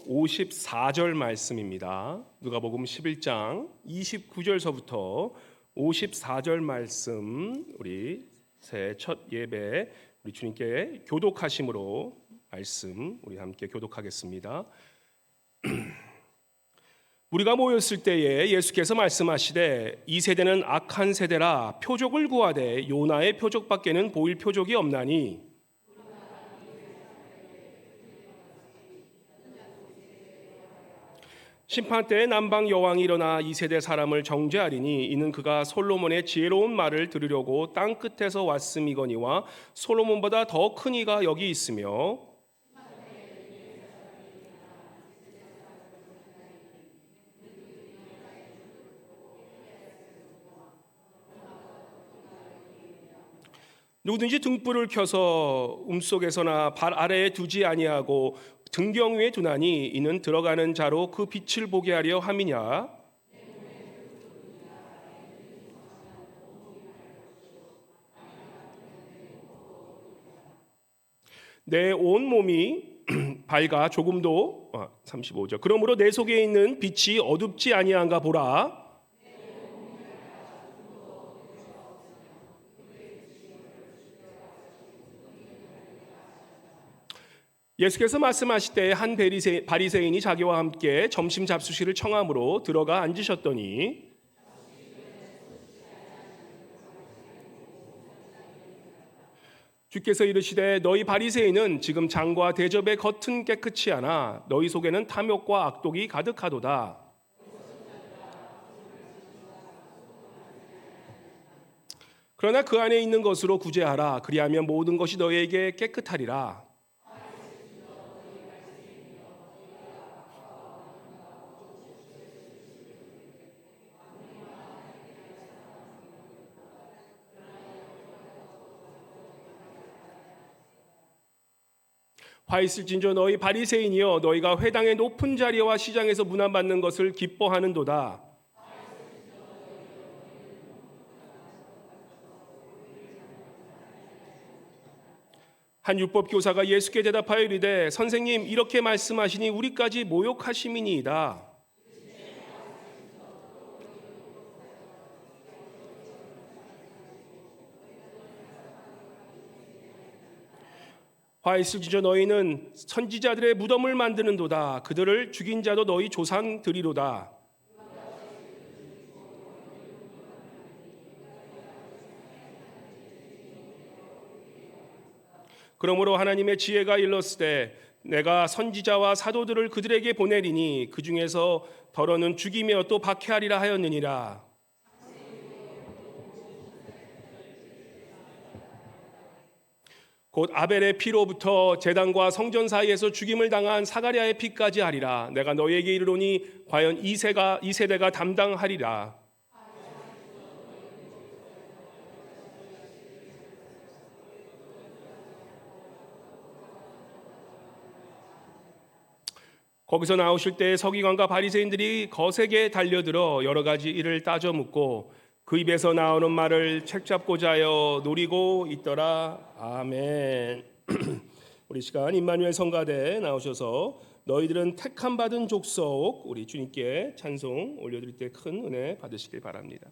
54절 말씀입니다. 누가복음 11장 29절서부터 54절 말씀, 우리 새해 첫 예배 우리 주님께 교독하심으로 말씀 우리 함께 교독하겠습니다. 우리가 모였을 때에 예수께서 말씀하시되 이 세대는 악한 세대라 표적을 구하되 요나의 표적밖에는 보일 표적이 없나니 심판 때에 남방 여왕이 일어나 이 세대 사람을 정죄하리니 이는 그가 솔로몬의 지혜로운 말을 들으려고 땅 끝에서 왔음이거니와 솔로몬보다 더 큰 이가 여기 있으며 누구든지 등불을 켜서 속에서나 발 아래에 두지 아니하고 등경 위에 두나니 이는 들어가는 자로 그 빛을 보게 하려 함이냐. 내 온 몸이 밝아 조금도 35절 그러므로 내 속에 있는 빛이 어둡지 아니한가 보라. 예수께서 말씀하실 때 한 바리새인이 자기와 함께 점심 잡수시를 청함으로 들어가 앉으셨더니 주께서 이르시되 너희 바리새인은 지금 장과 대접의 겉은 깨끗이 하나 너희 속에는 탐욕과 악독이 가득하도다. 그러나 그 안에 있는 것으로 구제하라. 그리하면 모든 것이 너희에게 깨끗하리라. 화 있을진저 너희 바리새인이여 너희가 회당의 높은 자리와 시장에서 문안받는 것을 기뻐하는도다. 한 율법교사가 예수께 대답하여 이르되 선생님 이렇게 말씀하시니 우리까지 모욕하심이니이다. 화 있을지저 너희는 선지자들의 무덤을 만드는도다. 그들을 죽인 자도 너희 조상들이로다. 그러므로 하나님의 지혜가 일렀으되 내가 선지자와 사도들을 그들에게 보내리니 그 중에서 더러는 죽이며 또 박해하리라 하였느니라. 곧 아벨의 피로부터 제단과 성전 사이에서 죽임을 당한 사가랴의 피까지 하리라. 내가 너희에게 이르노니 과연 이 세대가 담당하리라. 거기서 나오실 때 서기관과 바리새인들이 거세게 달려들어 여러 가지 일을 따져 묻고 그 입에서 나오는 말을 책잡고자 하여 노리고 있더라. 아멘. 우리 시간 임마누엘 성가대 나오셔서 너희들은 택함 받은 족속 우리 주님께 찬송 올려드릴 때 큰 은혜 받으시길 바랍니다.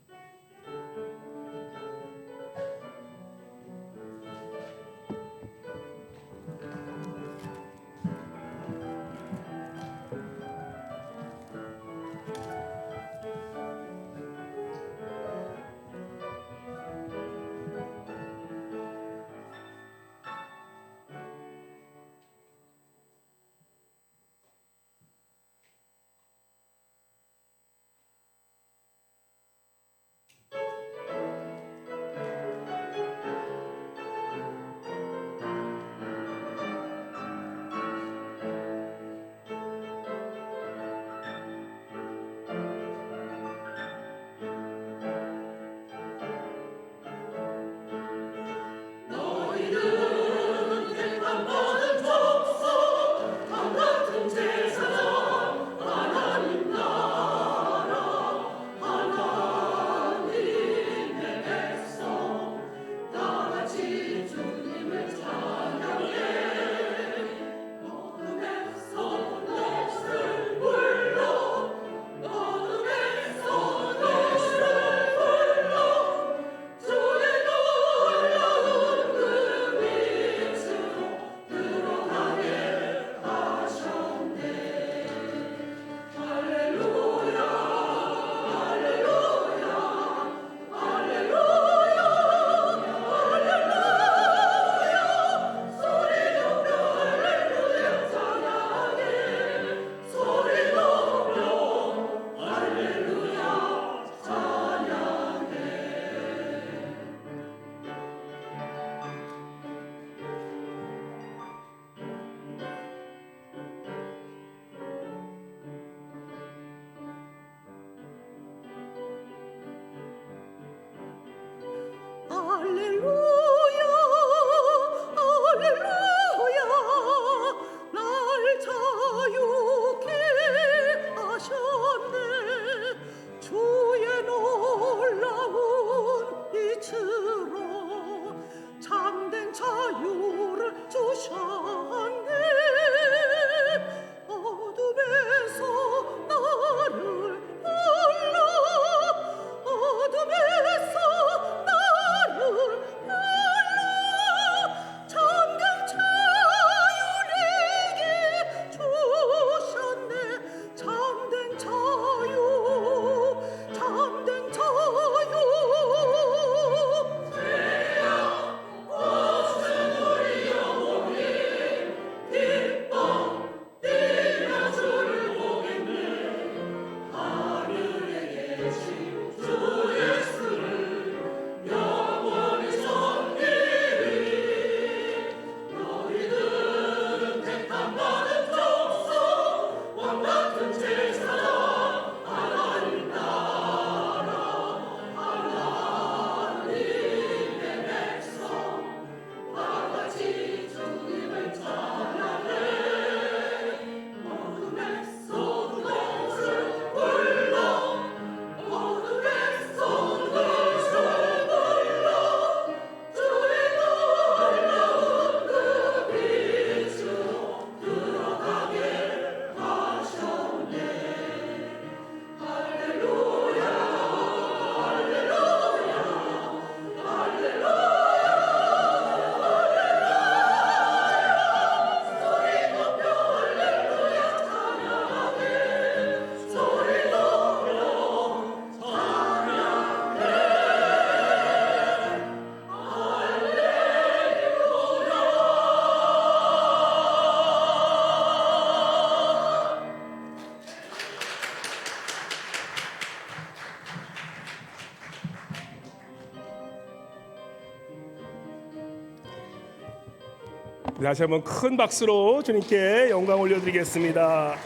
다시 한번 큰 박수로 주님께 영광 올려드리겠습니다.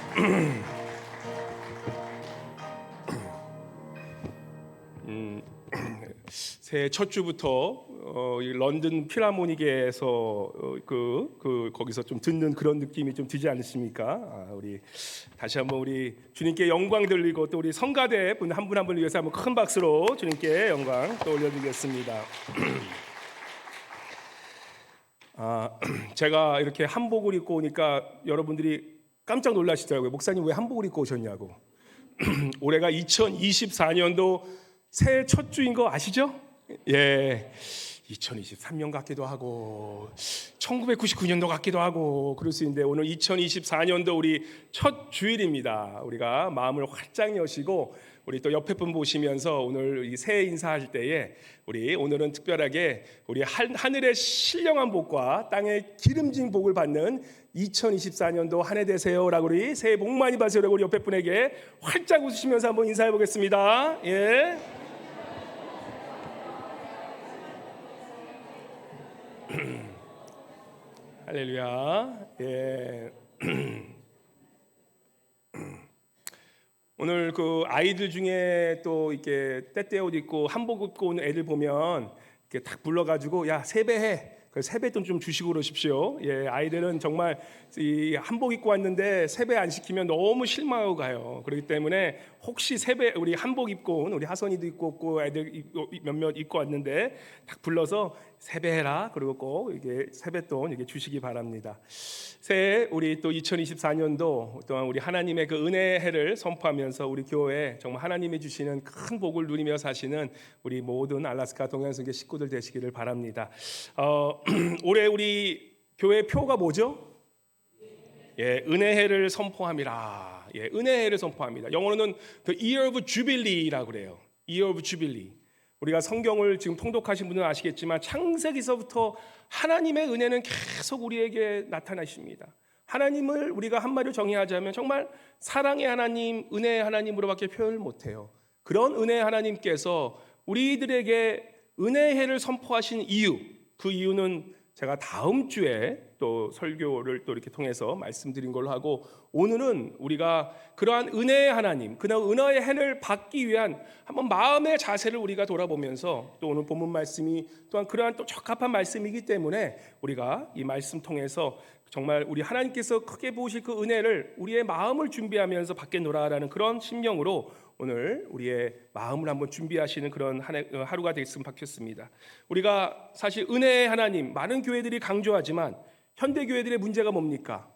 새해 첫 주부터 이 런던 필하모닉에서 거기서 좀 듣는 그런 느낌이 좀 들지 않으십니까? 우리 다시 한번 우리 주님께 영광 돌리고 또 우리 성가대 분 한 분 한 분을 위해서 한번 큰 박수로 주님께 영광 또 올려드리겠습니다. 제가 이렇게 한복을 입고 오니까 여러분들이 깜짝 놀라시더라고요. 목사님 왜 한복을 입고 오셨냐고. 올해가 2024년도 새해 첫 주인 거 아시죠? 예, 2023년 같기도 하고 1999년도 같기도 하고 그럴 수 있는데 오늘 2024년도 우리 첫 주일입니다. 우리가 마음을 활짝 여시고 우리 또 옆에 분 보시면서 오늘 이 새해 인사할 때에 우리 오늘은 특별하게 우리 하늘의 신령한 복과 땅의 기름진 복을 받는 2024년도 한 해 되세요라고 우리 새해 복 많이 받으세요라고 우리 옆에 분에게 활짝 웃으시면서 한번 인사해 보겠습니다. 예. 할렐루야. 예. 오늘 그 아이들 중에 또 이렇게 때때 옷 입고 한복 입고 온 애들 보면 이렇게 딱 불러가지고 야 세배해. 세뱃돈 좀 주시고 그러십시오. 예, 아이들은 정말 이 한복 입고 왔는데 세배 안 시키면 너무 실망하고 가요. 그렇기 때문에 혹시 세배 우리 한복 입고 온 우리 하선이도 입고 없고 애들 몇몇 입고 왔는데 딱 불러서 세배해라. 그리고 꼭 이게 세뱃돈 이렇게 주시기 바랍니다. 새해 우리 또 2024년도 또한 우리 하나님의 그 은혜의 해를 선포하면서 우리 교회 정말 하나님이 주시는 큰 복을 누리며 사시는 우리 모든 알라스카 동양성교 식구들 되시기를 바랍니다. 올해 우리 교회 표가 뭐죠? 예, 은혜해를 선포함이라. 예, 은혜해를 선포합니다. 영어로는 the year of jubilee라고 그래요. year of jubilee. 우리가 성경을 지금 통독하신 분들은 아시겠지만 창세기서부터 하나님의 은혜는 계속 우리에게 나타나십니다. 하나님을 우리가 한마디로 정의하자면 정말 사랑의 하나님, 은혜의 하나님으로밖에 표현을 못해요. 그런 은혜의 하나님께서 우리들에게 은혜의 해를 선포하신 이유, 그 이유는 제가 다음 주에 또 설교를 또 이렇게 통해서 말씀드린 걸로 하고, 오늘은 우리가 그러한 은혜의 하나님, 그러한 은혜의 해를 받기 위한 한번 마음의 자세를 우리가 돌아보면서, 또 오늘 본문 말씀이 또한 그러한 또 적합한 말씀이기 때문에 우리가 이 말씀 통해서 정말 우리 하나님께서 크게 보실 그 은혜를 우리의 마음을 준비하면서 받겠노라라는 그런 심령으로 오늘 우리의 마음을 한번 준비하시는 그런 하루가 됐으면 좋겠습니다. 우리가 사실 은혜의 하나님, 많은 교회들이 강조하지만 현대 교회들의 문제가 뭡니까?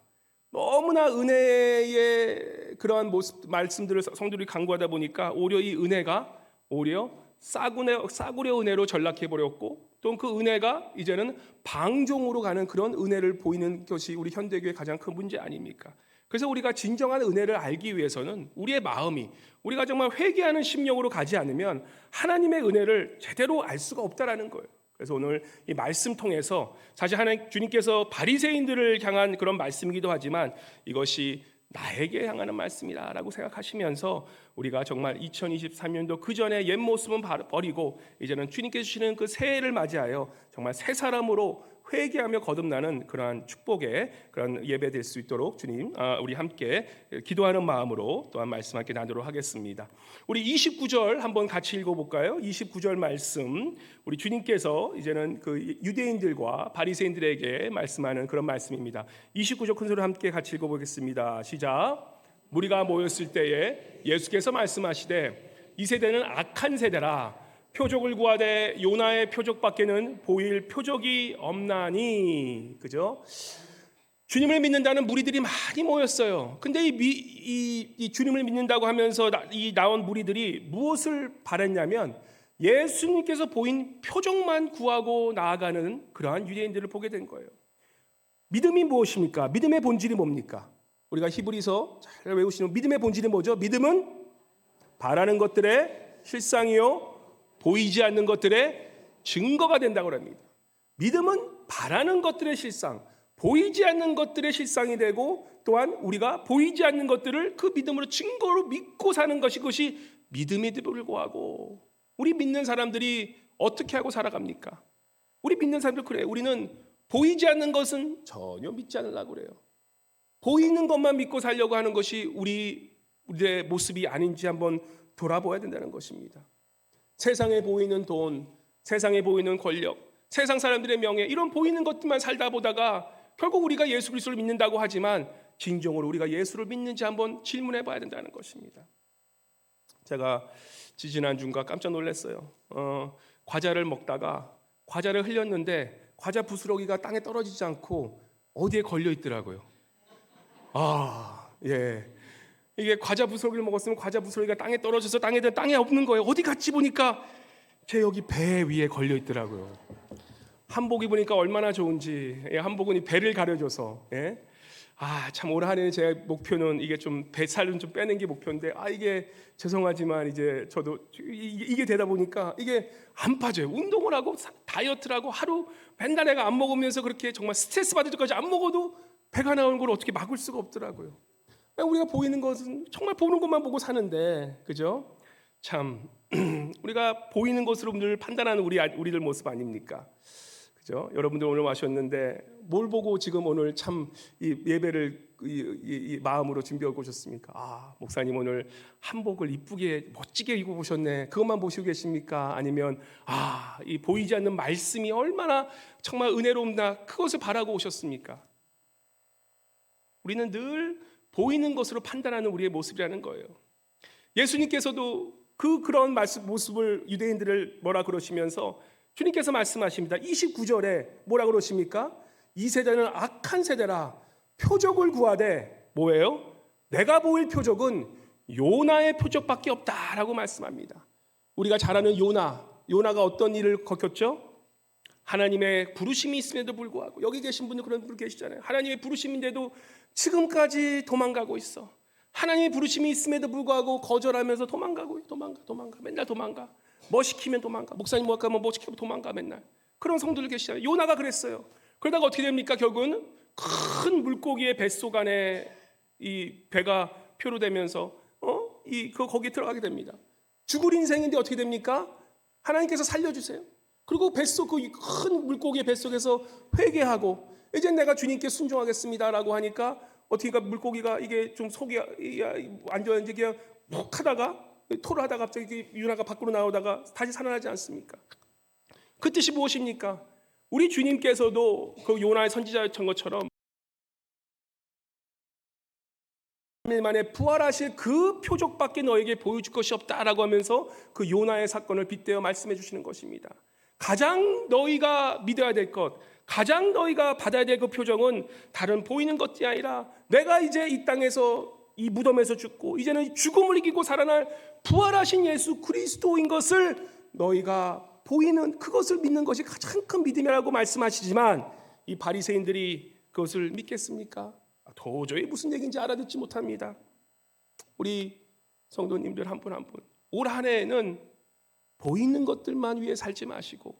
너무나 은혜의 그러한 모습, 말씀들을 성도들이 강구하다 보니까 오히려 이 은혜가 오히려 싸구려 은혜로 전락해 버렸고, 또 그 은혜가 이제는 방종으로 가는 그런 은혜를 보이는 것이 우리 현대교회의 가장 큰 문제 아닙니까? 그래서 우리가 진정한 은혜를 알기 위해서는 우리의 마음이, 우리가 정말 회개하는 심령으로 가지 않으면 하나님의 은혜를 제대로 알 수가 없다라는 거예요. 그래서 오늘 이 말씀 통해서 사실 하나님 주님께서 바리새인들을 향한 그런 말씀이기도 하지만 이것이 나에게 향하는 말씀이라고 생각하시면서 우리가 정말 2023년도 그 전에 옛 모습은 버리고 이제는 주님께서 주시는 그 새해를 맞이하여 정말 새 사람으로 회개하며 거듭나는 그러한 축복의 그런 예배 될 수 있도록 주님, 우리 함께 기도하는 마음으로 또한 말씀 함께 나누도록 하겠습니다. 우리 29절 한번 같이 읽어볼까요? 29절 말씀, 우리 주님께서 이제는 그 유대인들과 바리새인들에게 말씀하는 그런 말씀입니다. 29절 큰 소리로 함께 같이 읽어보겠습니다. 시작. 무리가 모였을 때에 예수께서 말씀하시되 이 세대는 악한 세대라. 표적을 구하되 요나의 표적밖에는 보일 표적이 없나니. 그죠? 주님을 믿는다는 무리들이 많이 모였어요. 근데 이 주님을 믿는다고 하면서 나온 무리들이 무엇을 바랬냐면 예수님께서 보인 표적만 구하고 나아가는 그러한 유대인들을 보게 된 거예요. 믿음이 무엇입니까? 믿음의 본질이 뭡니까? 우리가 히브리서 잘 외우시는 믿음의 본질이 뭐죠? 믿음은 바라는 것들의 실상이요 보이지 않는 것들의 증거가 된다고 합니다. 믿음은 바라는 것들의 실상, 보이지 않는 것들의 실상이 되고, 또한 우리가 보이지 않는 것들을 그 믿음으로 증거로 믿고 사는 것이, 그것이 믿음에도 불구하고 우리 믿는 사람들이 어떻게 하고 살아갑니까? 우리 믿는 사람들 그래요. 우리는 보이지 않는 것은 전혀 믿지 않으려고 그래요. 보이는 것만 믿고 살려고 하는 것이 우리의 모습이 아닌지 한번 돌아봐야 된다는 것입니다. 세상에 보이는 돈, 세상에 보이는 권력, 세상 사람들의 명예, 이런 보이는 것들만 살다 보다가 결국 우리가 예수 그리스도를 믿는다고 하지만 진정으로 우리가 예수를 믿는지 한번 질문해 봐야 된다는 것입니다. 제가 지지난주인가 깜짝 놀랐어요. 과자를 먹다가 과자를 흘렸는데 과자 부스러기가 땅에 떨어지지 않고 어디에 걸려 있더라고요. 예. 이게 과자 부스러기를 먹었으면 과자 부스러기가 땅에 떨어져서 땅에 없는 거예요. 어디 갔지 보니까 제 여기 배 위에 걸려 있더라고요. 한복 입으니까 얼마나 좋은지. 한복은 이 배를 가려줘서. 예? 참 올 한해 제 목표는 이게 좀 배살은 좀 빼는 게 목표인데 이게 죄송하지만 이제 저도 이게 되다 보니까 이게 안 빠져요. 운동을 하고 다이어트를 하고 하루 맨날 내가 안 먹으면서 그렇게 정말 스트레스 받을 때까지 안 먹어도 배가 나오는 걸 어떻게 막을 수가 없더라고요. 우리가 보이는 것은 정말 보는 것만 보고 사는데, 그죠? 참 우리가 보이는 것으로 늘 판단하는 우리들 모습 아닙니까? 그죠? 여러분들 오늘 와셨는데 뭘 보고 지금 오늘 참 이 예배를 이 마음으로 준비하고 오셨습니까? 목사님 오늘 한복을 이쁘게 멋지게 입고 오셨네. 그것만 보시고 계십니까? 아니면 이 보이지 않는 말씀이 얼마나 정말 은혜로운다, 그것을 바라고 오셨습니까? 우리는 늘 보이는 것으로 판단하는 우리의 모습이라는 거예요. 예수님께서도 그런 모습을 유대인들을 뭐라 그러시면서 주님께서 말씀하십니다. 29절에 뭐라 그러십니까? 이 세대는 악한 세대라. 표적을 구하되 뭐예요? 내가 보일 표적은 요나의 표적밖에 없다라고 말씀합니다. 우리가 잘 아는 요나가 어떤 일을 겪었죠? 하나님의 부르심이 있음에도 불구하고, 여기 계신 분들 그런 분 계시잖아요. 하나님의 부르심인데도 지금까지 도망가고 있어. 하나님의 부르심이 있음에도 불구하고 거절하면서 도망가. 맨날 도망가. 뭐 시키면 도망가. 목사님 뭐 할까 하면 뭐 시키면 도망가 맨날. 그런 성도들 계시잖아요. 요나가 그랬어요. 그러다가 어떻게 됩니까? 결국은 큰 물고기의 뱃속 안에 이 배가 표류되면서 거기에 들어가게 됩니다. 죽을 인생인데 어떻게 됩니까? 하나님께서 살려주세요. 그리고 뱃속 그 큰 물고기의 뱃속에서 회개하고 이제 내가 주님께 순종하겠습니다라고 하니까 어떻게 물고기가 이게 좀 속이 완전 이제 그냥 푹 하다가 토를 하다가 갑자기 유나가 밖으로 나오다가 다시 살아나지 않습니까? 그 뜻이 무엇입니까? 우리 주님께서도 그 요나의 선지자였던 것처럼 3일 만에 부활하실 그 표적밖에 너에게 보여줄 것이 없다라고 하면서 그 요나의 사건을 빗대어 말씀해 주시는 것입니다. 가장 너희가 믿어야 될 것, 가장 너희가 받아야 될 그 표정은 다른 보이는 것이 아니라 내가 이제 이 땅에서 이 무덤에서 죽고 이제는 죽음을 이기고 살아날 부활하신 예수 그리스도인 것을 너희가 보이는 그것을 믿는 것이 가장 큰 믿음이라고 말씀하시지만 이 바리새인들이 그것을 믿겠습니까? 도저히 무슨 얘기인지 알아듣지 못합니다. 우리 성도님들 한 분 한 분 올 한 해에는 보이는 것들만 위해 살지 마시고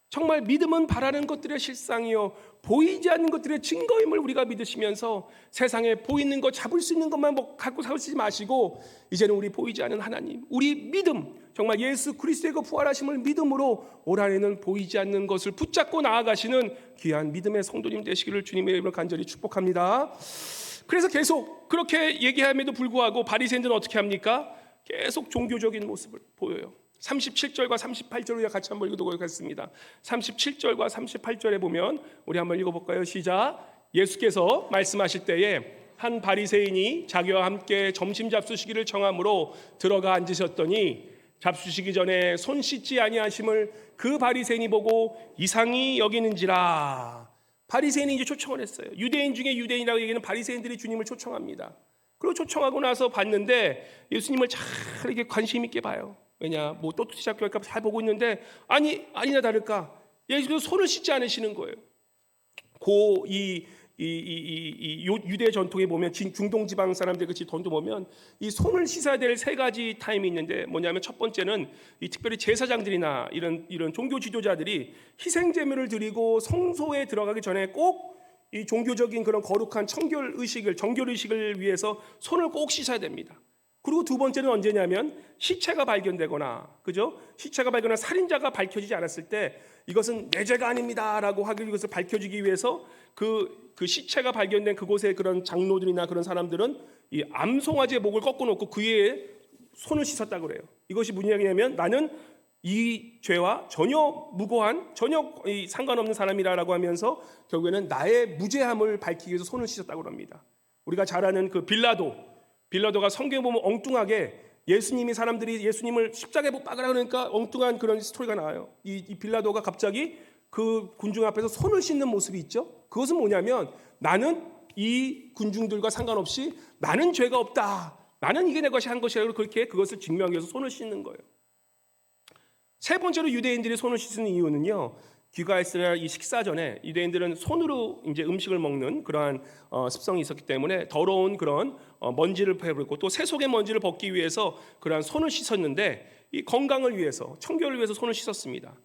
정말 믿음은 바라는 것들의 실상이요 보이지 않는 것들의 증거임을 우리가 믿으시면서 세상에 보이는 것 잡을 수 있는 것만 갖고 살지 마시고 이제는 우리 보이지 않는 하나님 우리 믿음 정말 예수 그리스도의 그 부활하심을 믿음으로 올 한 해는 보이지 않는 것을 붙잡고 나아가시는 귀한 믿음의 성도님 되시기를 주님의 이름으로 간절히 축복합니다. 그래서 계속 그렇게 얘기함에도 불구하고 바리새인들은 어떻게 합니까? 계속 종교적인 모습을 보여요. 37절과 38절 우리가 같이 한번 읽어보도록 하겠습니다. 37절과 38절에 보면 우리 한번 읽어볼까요? 시작. 예수께서 말씀하실 때에 한 바리새인이 자기와 함께 점심 잡수시기를 청함으로 들어가 앉으셨더니 잡수시기 전에 손 씻지 아니하심을 그 바리새인이 보고 이상히 여기는지라. 바리새인이 이제 초청을 했어요. 유대인 중에 유대인이라고 얘기하는 바리새인들이 주님을 초청합니다. 그리고 초청하고 나서 봤는데 예수님을 잘 이렇게 관심 있게 봐요. 왜냐, 뭐 또 시작할까 잘 보고 있는데 아니나 다를까 예수께서 손을 씻지 않으시는 거예요. 유대 전통에 보면 중동 지방 사람들 그 전통 보면 이 손을 씻어야 될 세 가지 타임이 있는데 뭐냐면 첫 번째는 이 특별히 제사장들이나 이런 종교 지도자들이 희생 제물을 드리고 성소에 들어가기 전에 꼭 이 종교적인 그런 거룩한 정결 의식을 위해서 손을 꼭 씻어야 됩니다. 그리고 두 번째는 언제냐면 시체가 발견되거나 그죠? 시체가 발견한 살인자가 밝혀지지 않았을 때 이것은 내 죄가 아닙니다라고 하기 이것을 밝혀지기 위해서 그 시체가 발견된 그곳의 그런 장로들이나 그런 사람들은 이 암송아지의 목을 꺾어놓고 그 위에 손을 씻었다고 그래요. 이것이 무슨 이야기냐면 나는 이 죄와 전혀 무고한 전혀 상관없는 사람이라고 하면서 결국에는 나의 무죄함을 밝히기 위해서 손을 씻었다고 합니다. 우리가 잘 아는 그 빌라도가 성경에 보면 엉뚱하게 사람들이 예수님을 십자가에 못 박으라 그러니까 엉뚱한 그런 스토리가 나와요. 이 빌라도가 갑자기 그 군중 앞에서 손을 씻는 모습이 있죠. 그것은 뭐냐면 나는 이 군중들과 상관없이 나는 죄가 없다. 나는 이게 내 것이 한 것이라고 그렇게 그것을 증명하기 위해서 손을 씻는 거예요. 세 번째로 유대인들이 손을 씻는 이유는요. 귀가했으나 이 식사 전에 유대인들은 손으로 이제 음식을 먹는 그러한 습성이 있었기 때문에 더러운 그런 먼지를 베고 또 세속의 먼지를 벗기 위해서 그러한 손을 씻었는데 이 건강을 위해서 청결을 위해서 손을 씻었습니다.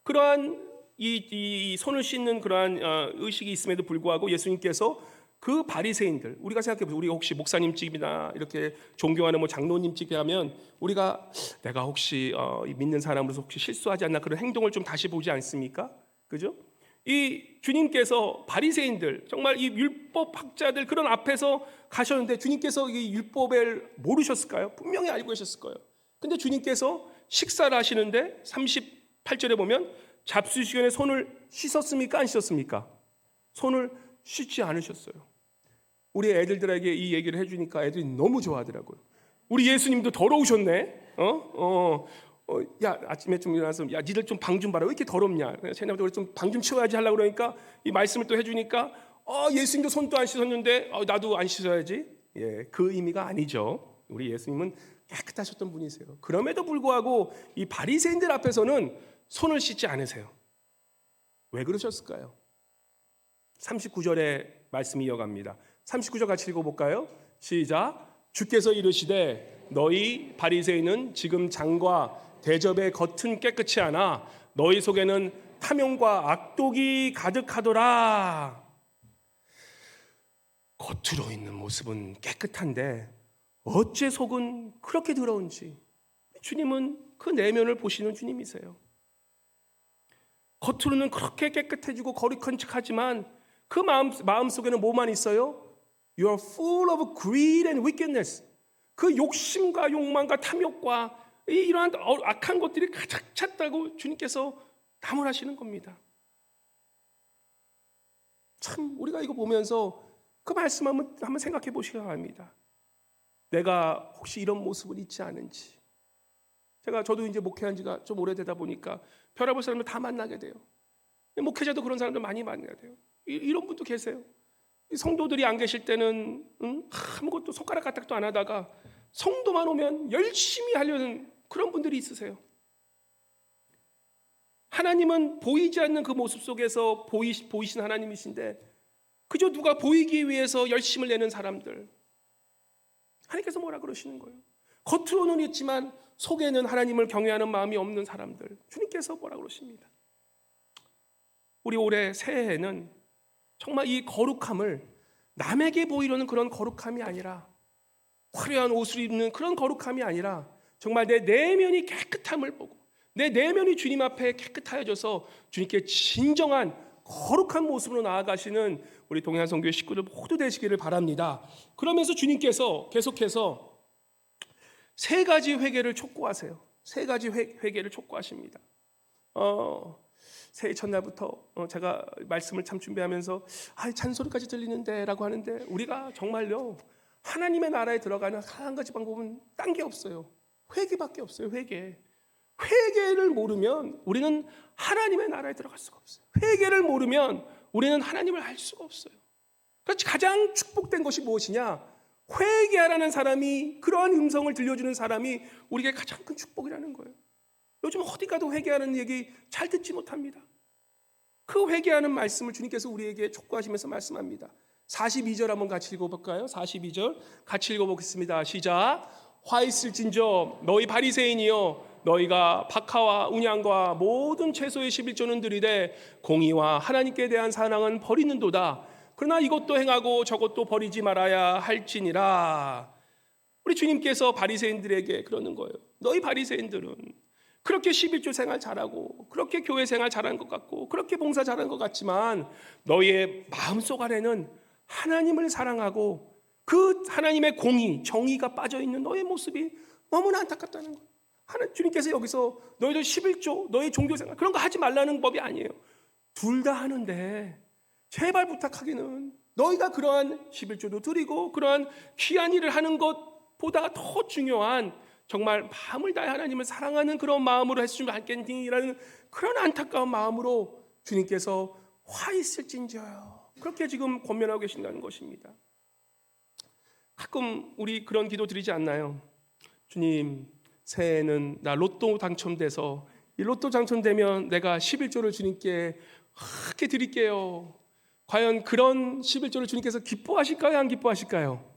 그러한 이 손을 씻는 그러한 의식이 있음에도 불구하고 예수님께서 그 바리새인들 우리가 생각해보세요. 우리가 혹시 목사님 집이나 이렇게 존경하는 뭐 장로님 집에 하면 우리가 내가 혹시 믿는 사람으로서 혹시 실수하지 않나 그런 행동을 좀 다시 보지 않습니까? 그죠? 이 주님께서 바리새인들 정말 이 율법 학자들 그런 앞에서 가셨는데 주님께서 이 율법을 모르셨을까요? 분명히 알고 계셨을 거예요. 근데 주님께서 식사를 하시는데 38절에 보면 잡수시기 전에 손을 씻었습니까? 안 씻었습니까? 손을 씻지 않으셨어요. 우리 애들에게 이 얘기를 해주니까 애들이 너무 좋아하더라고요. 우리 예수님도 더러우셨네. 야 아침에 좀 일어나서 야 니들 좀 방 좀 봐라. 왜 이렇게 더럽냐? 쟤네들 좀 방 좀 치워야지 하려고 그러니까 이 말씀을 또 해주니까 예수님도 손도 안 씻었는데 나도 안 씻어야지. 예, 그 의미가 아니죠. 우리 예수님은 깨끗하셨던 분이세요. 그럼에도 불구하고 이 바리새인들 앞에서는 손을 씻지 않으세요. 왜 그러셨을까요? 39절에 말씀이 이어갑니다. 39절 같이 읽어볼까요? 시작. 주께서 이르시되 너희 바리새인은 지금 장과 대접의 겉은 깨끗이 하나 너희 속에는 탐욕과 악독이 가득하더라. 겉으로 있는 모습은 깨끗한데 어째 속은 그렇게 더러운지 주님은 그 내면을 보시는 주님이세요. 겉으로는 그렇게 깨끗해지고 거룩한 척하지만 그 마음 속에는 뭐만 있어요? You are full of greed and wickedness. 그 욕심과 욕망과 탐욕과 이러한 악한 것들이 가득 찼다고 주님께서 나무라시는 겁니다. 참 우리가 이거 보면서 그 말씀 한번 생각해 보시기 바랍니다. 내가 혹시 이런 모습을 잊지 않은지. 저도 이제 목회한 지가 좀 오래되다 보니까 별아볼 사람들 다 만나게 돼요. 목회자도 그런 사람들 많이 만나야 돼요. 이런 분도 계세요. 성도들이 안 계실 때는 아무것도 손가락 까딱도 안 하다가 성도만 오면 열심히 하려는 그런 분들이 있으세요. 하나님은 보이지 않는 그 모습 속에서 보이신 하나님이신데 그저 누가 보이기 위해서 열심을 내는 사람들. 하나님께서 뭐라 그러시는 거예요? 겉으로는 있지만 속에는 하나님을 경외하는 마음이 없는 사람들. 주님께서 뭐라 그러십니다. 우리 올해 새해에는 정말 이 거룩함을 남에게 보이려는 그런 거룩함이 아니라 화려한 옷을 입는 그런 거룩함이 아니라 정말 내 내면이 깨끗함을 보고 내 내면이 주님 앞에 깨끗하여져서 주님께 진정한 거룩한 모습으로 나아가시는 우리 동해안선교회 식구들 모두 되시기를 바랍니다. 그러면서 주님께서 계속해서 세 가지 회개를 촉구하세요. 세 가지 회개를 촉구하십니다. 새해 첫날부터 제가 말씀을 참 준비하면서 잔소리까지 들리는데 라고 하는데 우리가 정말요 하나님의 나라에 들어가는 한 가지 방법은 딴 게 없어요. 회개밖에 없어요. 회개를 모르면 우리는 하나님의 나라에 들어갈 수가 없어요. 회개를 모르면 우리는 하나님을 알 수가 없어요. 그래서 가장 축복된 것이 무엇이냐? 회개하라는 사람이, 그러한 음성을 들려주는 사람이 우리에게 가장 큰 축복이라는 거예요. 요즘 어디 가도 회개하는 얘기 잘 듣지 못합니다. 그 회개하는 말씀을 주님께서 우리에게 촉구하시면서 말씀합니다. 42절 한번 같이 읽어볼까요? 42절 같이 읽어보겠습니다. 시작. 화 있을진저 너희 바리새인이여 너희가 박하와 운양과 모든 채소의 11조는 들이되 공의와 하나님께 대한 사랑은 버리는도다. 그러나 이것도 행하고 저것도 버리지 말아야 할지니라. 우리 주님께서 바리새인들에게 그러는 거예요. 너희 바리새인들은 그렇게 11조 생활 잘하고 그렇게 교회 생활 잘한 것 같고 그렇게 봉사 잘한 것 같지만 너희의 마음속 안에는 하나님을 사랑하고 그 하나님의 공의, 정의가 빠져있는 너의 모습이 너무나 안타깝다는 거예요. 주님께서 여기서 너희들 11조, 너희 종교생활 그런 거 하지 말라는 법이 아니에요. 둘 다 하는데 제발 부탁하기는 너희가 그러한 11조도 드리고 그러한 귀한 일을 하는 것보다 더 중요한 정말 마음을 다해 하나님을 사랑하는 그런 마음으로 했으면 좋겠니라는 그런 안타까운 마음으로 주님께서 화 있을진저요. 그렇게 지금 권면하고 계신다는 것입니다. 가끔 우리 그런 기도 드리지 않나요? 주님, 새해에는 나 로또 당첨돼서 이 로또 당첨되면 내가 11조를 주님께 크게 드릴게요. 과연 그런 11조를 주님께서 기뻐하실까요? 안 기뻐하실까요?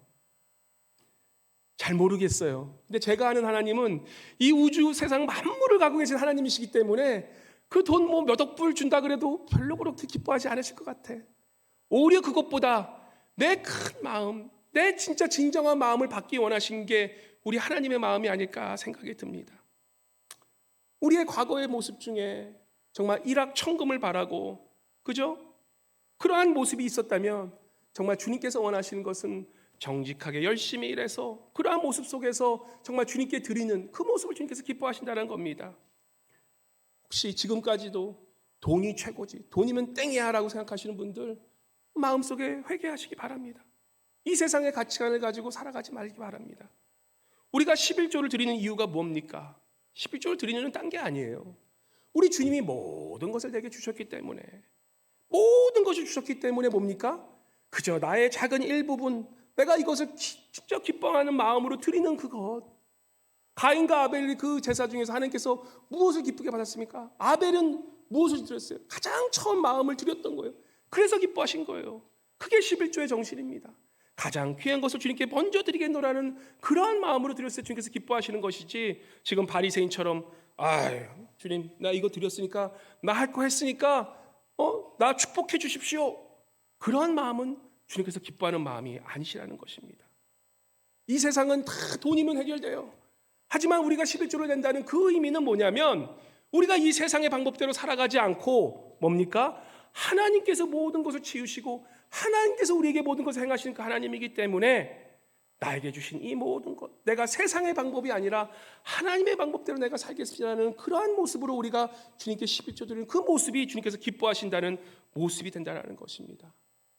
잘 모르겠어요. 근데 제가 아는 하나님은 이 우주 세상 만물을 갖고 계신 하나님이시기 때문에 그 돈 뭐 몇 억불 준다 그래도 별로 그렇게 기뻐하지 않으실 것 같아. 오히려 그것보다 내 큰 마음, 내 진짜 진정한 마음을 받기 원하신 게 우리 하나님의 마음이 아닐까 생각이 듭니다. 우리의 과거의 모습 중에 정말 일확천금을 바라고 그죠? 그러한 모습이 있었다면 정말 주님께서 원하시는 것은 정직하게 열심히 일해서 그러한 모습 속에서 정말 주님께 드리는 그 모습을 주님께서 기뻐하신다는 겁니다. 혹시 지금까지도 돈이 최고지, 돈이면 땡이야 라고 생각하시는 분들 마음속에 회개하시기 바랍니다. 이 세상의 가치관을 가지고 살아가지 말기 바랍니다. 우리가 11조를 드리는 이유가 뭡니까? 11조를 드리는 딴 게 아니에요. 우리 주님이 모든 것을 내게 주셨기 때문에, 모든 것을 주셨기 때문에 뭡니까? 그저 나의 작은 일부분, 내가 이것을 진짜 기뻐하는 마음으로 드리는 그것. 가인과 아벨의 그 제사 중에서 하나님께서 무엇을 기쁘게 받았습니까? 아벨은 무엇을 드렸어요? 가장 처음 마음을 드렸던 거예요. 그래서 기뻐하신 거예요. 그게 11조의 정신입니다. 가장 귀한 것을 주님께 먼저 드리겠노라는 그러한 마음으로 드렸을 때 주님께서 기뻐하시는 것이지, 지금 바리새인처럼 주님 나 이거 드렸으니까 나 할 거 했으니까 나 축복해 주십시오, 그러한 마음은 주님께서 기뻐하는 마음이 아니시라는 것입니다. 이 세상은 다 돈이면 해결돼요. 하지만 우리가 11조를 낸다는 그 의미는 뭐냐면 우리가 이 세상의 방법대로 살아가지 않고 뭡니까? 하나님께서 모든 것을 지으시고 하나님께서 우리에게 모든 것을 행하시는 그 하나님이기 때문에 나에게 주신 이 모든 것, 내가 세상의 방법이 아니라 하나님의 방법대로 내가 살겠습니다는 그러한 모습으로 우리가 주님께 11조 드리는 그 모습이 주님께서 기뻐하신다는 모습이 된다는 것입니다.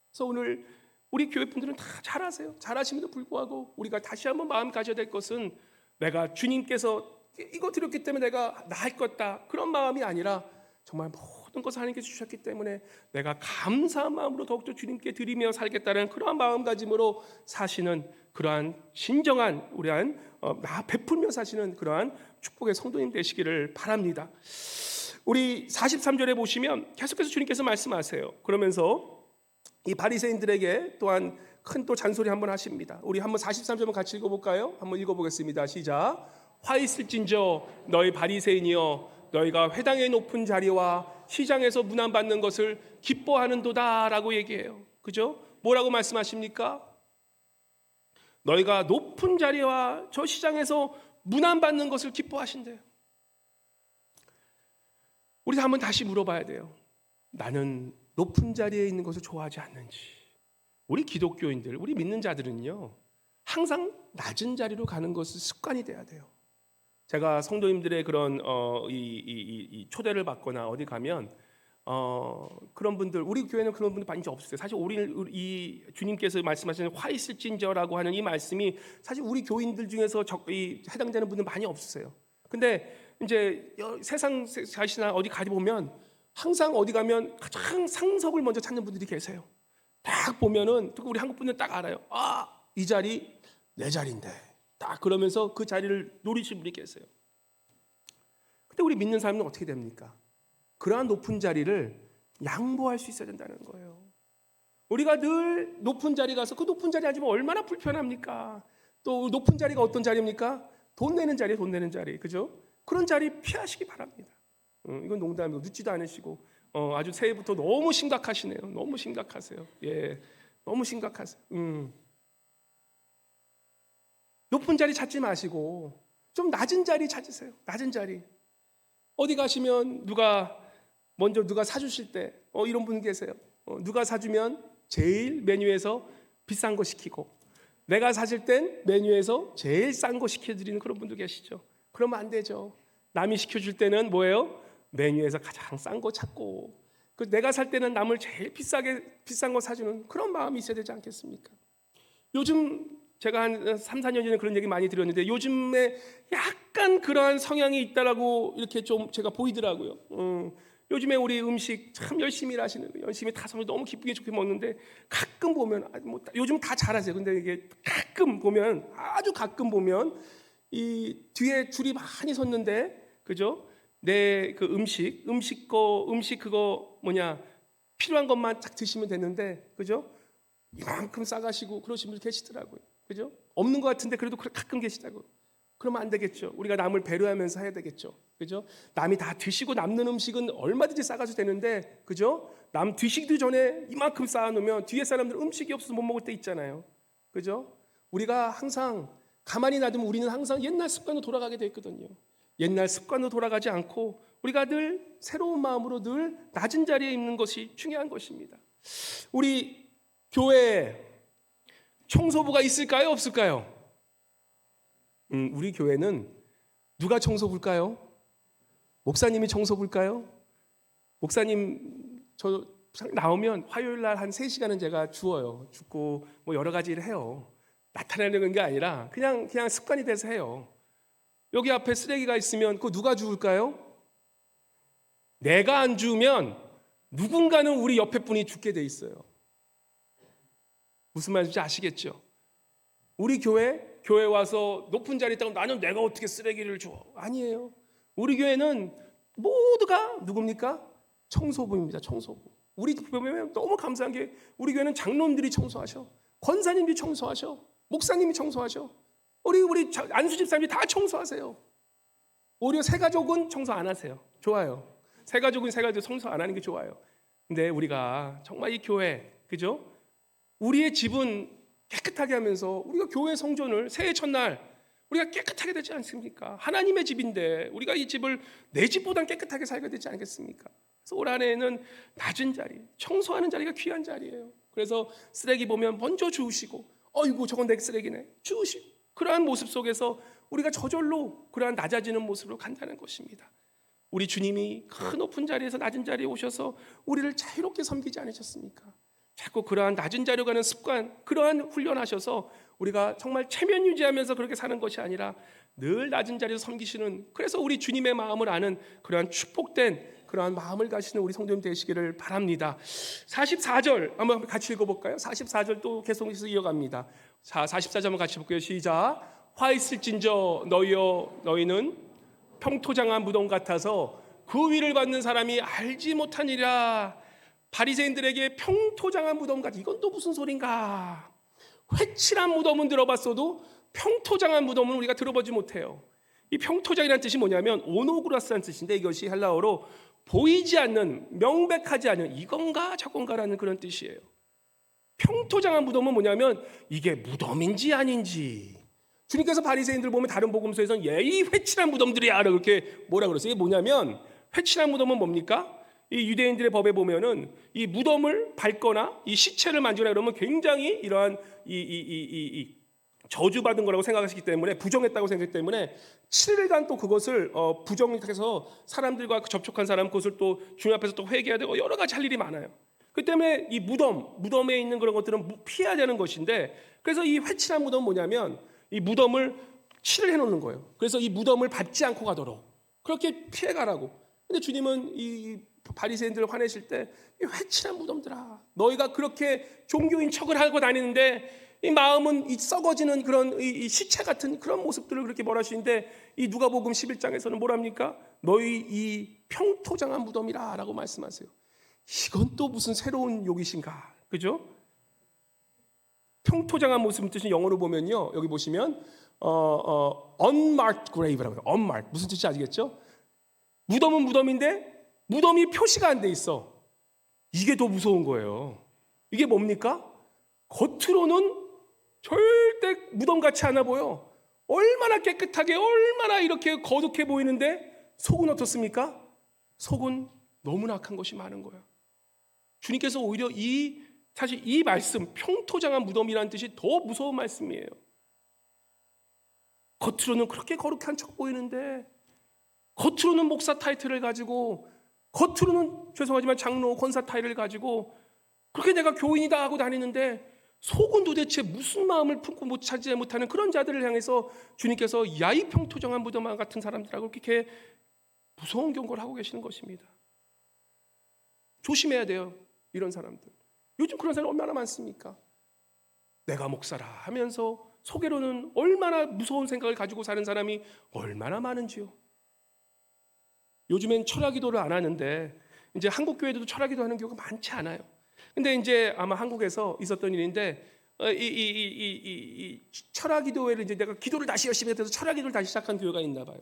그래서 오늘 우리 교회 분들은 다 잘하세요. 잘하심에도 불구하고 우리가 다시 한번 마음 가져야 될 것은 내가 주님께서 이거 드렸기 때문에 내가 나 할 것 같다 그런 마음이 아니라 정말 모든 것을 하나님께서 주셨기 때문에 내가 감사한 마음으로 더욱더 주님께 드리며 살겠다는 그러한 마음가짐으로 사시는 그러한 진정한 우리한 나 베풀며 사시는 그러한 축복의 성도님 되시기를 바랍니다. 우리 43절에 보시면 계속해서 주님께서 말씀하세요. 그러면서 이 바리새인들에게 또한 큰 또 잔소리 한번 하십니다. 우리 한번 43절 같이 읽어볼까요? 한번 읽어보겠습니다. 시작. 화 있을진저 너희 바리새인이여 너희가 회당의 높은 자리와 시장에서 문안받는 것을 기뻐하는도다라고 얘기해요. 그죠? 뭐라고 말씀하십니까? 너희가 높은 자리와 저 시장에서 문안받는 것을 기뻐하신대요. 우리 한번 다시 물어봐야 돼요. 나는 높은 자리에 있는 것을 좋아하지 않는지. 우리 기독교인들, 우리 믿는 자들은요, 항상 낮은 자리로 가는 것이 습관이 돼야 돼요. 제가 성도님들의 그런 이 초대를 받거나 어디 가면 그런 분들, 우리 교회는 그런 분들 많이 없어요. 사실 이 주님께서 말씀하시는 화 있을진저라고 하는 이 말씀이 사실 우리 교인들 중에서 해당되는 분들 많이 없으세요. 근데 이제 세상 자신이나 어디 가지 보면 항상 어디 가면 가장 상석을 먼저 찾는 분들이 계세요. 딱 보면은 우리 한국 분들은 딱 알아요. 아, 이 자리 내 자리인데. 딱 그러면서 그 자리를 노리시는 분이 계세요. 근데 우리 믿는 사람은 어떻게 됩니까? 그러한 높은 자리를 양보할 수 있어야 된다는 거예요. 우리가 늘 높은 자리 가서 그 높은 자리 앉으면 얼마나 불편합니까? 또 높은 자리가 어떤 자리입니까? 돈 내는 자리예요, 돈 내는 자리. 그죠? 그런 자리 피하시기 바랍니다. 이건 농담이고 늦지도 않으시고 아주 새해부터 너무 심각하시네요. 너무 심각하세요. 예, 너무 심각하세요. 높은 자리 찾지 마시고 좀 낮은 자리 찾으세요. 낮은 자리. 어디 가시면 누가 사주실 때 이런 분 계세요. 누가 사주면 제일 메뉴에서 비싼 거 시키고 내가 사실 땐 메뉴에서 제일 싼 거 시켜드리는 그런 분도 계시죠. 그러면 안 되죠. 남이 시켜줄 때는 뭐예요? 메뉴에서 가장 싼 거 찾고 내가 살 때는 남을 제일 비싼 거 사주는 그런 마음이 있어야 되지 않겠습니까? 요즘 제가 한 3, 4년 전에 그런 얘기 많이 들었는데 요즘에 약간 그러한 성향이 있다라고 이렇게 좀 제가 보이더라고요. 요즘에 우리 음식 참 열심히 하시는, 열심히 타서 너무 기쁘게 좋게 먹는데 가끔 보면 요즘 다 잘하세요. 근데 이게 가끔 보면 아주 가끔 보면 이 뒤에 줄이 많이 섰는데 그죠? 내 그 음식 그거 필요한 것만 딱 드시면 되는데 그죠? 이만큼 싸가시고 그러신 분들 계시더라고요. 그죠? 없는 것 같은데 그래도 가끔 계시다고. 그러면 안 되겠죠. 우리가 남을 배려하면서 해야 되겠죠. 그죠? 남이 다 드시고 남는 음식은 얼마든지 싸가도 되는데, 그죠? 남 드시기도 전에 이만큼 쌓아놓으면 뒤에 사람들 음식이 없어서 못 먹을 때 있잖아요. 그죠? 우리가 항상 가만히 놔두면 우리는 항상 옛날 습관으로 돌아가게 돼 있거든요. 옛날 습관으로 돌아가지 않고 우리가 늘 새로운 마음으로 늘 낮은 자리에 있는 것이 중요한 것입니다. 우리 교회에 청소부가 있을까요? 없을까요? 우리 교회는 누가 청소부일까요? 목사님이 청소부일까요? 목사님 저 나오면 화요일 날 한 3시간은 제가 주어요. 죽고 여러 가지 일을 해요. 나타내는 게 아니라 그냥 습관이 돼서 해요. 여기 앞에 쓰레기가 있으면 그거 누가 주울까요? 내가 안 주우면 누군가는 우리 옆에 분이 죽게 돼 있어요. 무슨 말인지 아시겠죠? 우리 교회 와서 높은 자리에 있다고 나는 내가 어떻게 쓰레기를 줘? 아니에요. 우리 교회는 모두가 누굽니까? 청소부입니다. 청소부. 우리 보면 너무 감사한 게 우리 교회는 장로님들이 청소하셔. 권사님들이 청소하셔. 목사님이 청소하셔. 우리 안수 집사님이 다 청소하세요. 오히려 새가족은 청소 안 하세요. 좋아요. 새가족은 청소 안 하는 게 좋아요. 근데 우리가 정말 이 교회, 그죠? 우리의 집은 깨끗하게 하면서 우리가 교회 성전을 새해 첫날 우리가 깨끗하게 되지 않습니까? 하나님의 집인데 우리가 이 집을 내 집보다 깨끗하게 살게 되지 않겠습니까? 그래서 올 한 해에는 낮은 자리, 청소하는 자리가 귀한 자리예요. 그래서 쓰레기 보면 먼저 주우시고, 어이구 저건 내 쓰레기네, 주우시고, 그러한 모습 속에서 우리가 저절로 그러한 낮아지는 모습으로 간다는 것입니다. 우리 주님이 큰 높은 자리에서 낮은 자리에 오셔서 우리를 자유롭게 섬기지 않으셨습니까? 자꾸 그러한 낮은 자리로 가는 습관, 그러한 훈련하셔서 우리가 정말 체면 유지하면서 그렇게 사는 것이 아니라 늘 낮은 자리에서 섬기시는, 그래서 우리 주님의 마음을 아는 그러한 축복된 그러한 마음을 가시는 우리 성도님 되시기를 바랍니다. 44절 한번 같이 읽어볼까요? 44절 또 계속해서 이어갑니다. 자, 44절 한번 같이 볼게요. 시작. 화 있을진저 너희는 평토장한 무덤 같아서 그 위를 받는 사람이 알지 못하니라. 바리새인들에게 평토장한 무덤 같아, 이건 또 무슨 소린가? 회칠한 무덤은 들어봤어도 평토장한 무덤은 우리가 들어보지 못해요. 이 평토장이라는 뜻이 뭐냐면 오노그라스라는 뜻인데, 이것이 헬라어로 보이지 않는, 명백하지 않은, 이건가 저건가라는 그런 뜻이에요. 평토장한 무덤은 뭐냐면 이게 무덤인지 아닌지. 주님께서 바리새인들 보면 다른 복음서에서는 이 회칠한 무덤들이야 그렇게 뭐라 그랬어요. 이게 뭐냐면, 회칠한 무덤은 뭡니까? 이 유대인들의 법에 보면은 이 무덤을 밟거나 이 시체를 만지거나 그러면 굉장히 이러한 저주받은 거라고 생각하시기 때문에, 부정했다고 생각했기 때문에 7일간 또 그것을 부정해서 사람들과 접촉한 사람 그것을 또 주님 앞에서 또 회개해야 되고 여러 가지 할 일이 많아요. 그 때문에 이 무덤에 있는 그런 것들은 피해야 되는 것인데, 그래서 이 회칠한 무덤은 뭐냐면 이 무덤을 칠을 해놓는 거예요. 그래서 이 무덤을 밟지 않고 가도록 그렇게 피해가라고. 근데 주님은 이 바리새인들을 화내실 때, 이 회칠한 무덤들아, 너희가 그렇게 종교인 척을 하고 다니는데 이 마음은 이 썩어지는 그런 이 시체 같은 그런 모습들을 그렇게 뭐라 하시는데, 이 누가복음 11장에서는 뭐랍니까? 너희 이 평토장한 무덤이라 라고 말씀하세요. 이건 또 무슨 새로운 욕이신가, 그죠? 평토장한 모습 뜻은 영어로 보면요, 여기 보시면 unmarked grave라고 해요. unmarked 무슨 뜻인지 아시겠죠? 무덤은 무덤인데 무덤이 표시가 안 돼 있어. 이게 더 무서운 거예요. 이게 뭡니까? 겉으로는 절대 무덤같이 않아 보여. 얼마나 깨끗하게, 얼마나 이렇게 거룩해 보이는데 속은 어떻습니까? 속은 너무나 악한 것이 많은 거야. 주님께서 오히려 사실 이 말씀, 평토장한 무덤이라는 뜻이 더 무서운 말씀이에요. 겉으로는 그렇게 거룩한 척 보이는데, 겉으로는 목사 타이틀을 가지고, 겉으로는 죄송하지만 장로, 권사 타이틀을 가지고 그렇게 내가 교인이다 하고 다니는데 속은 도대체 무슨 마음을 품고 못 차지 못하는 그런 자들을 향해서 주님께서 야이 평토장한 무덤 같은 사람들하고 그렇게 무서운 경고를 하고 계시는 것입니다. 조심해야 돼요, 이런 사람들. 요즘 그런 사람이 얼마나 많습니까? 내가 목사라 하면서 속으로는 얼마나 무서운 생각을 가지고 사는 사람이 얼마나 많은지요. 요즘엔 철야기도를 안 하는데 이제 한국 교회도 철야기도 하는 경우가 많지 않아요. 근데 이제 아마 한국에서 있었던 일인데, 이 철야기도회를 이제 내가 기도를 다시 열심히 해서 철야기도를 다시 시작한 교회가 있나 봐요.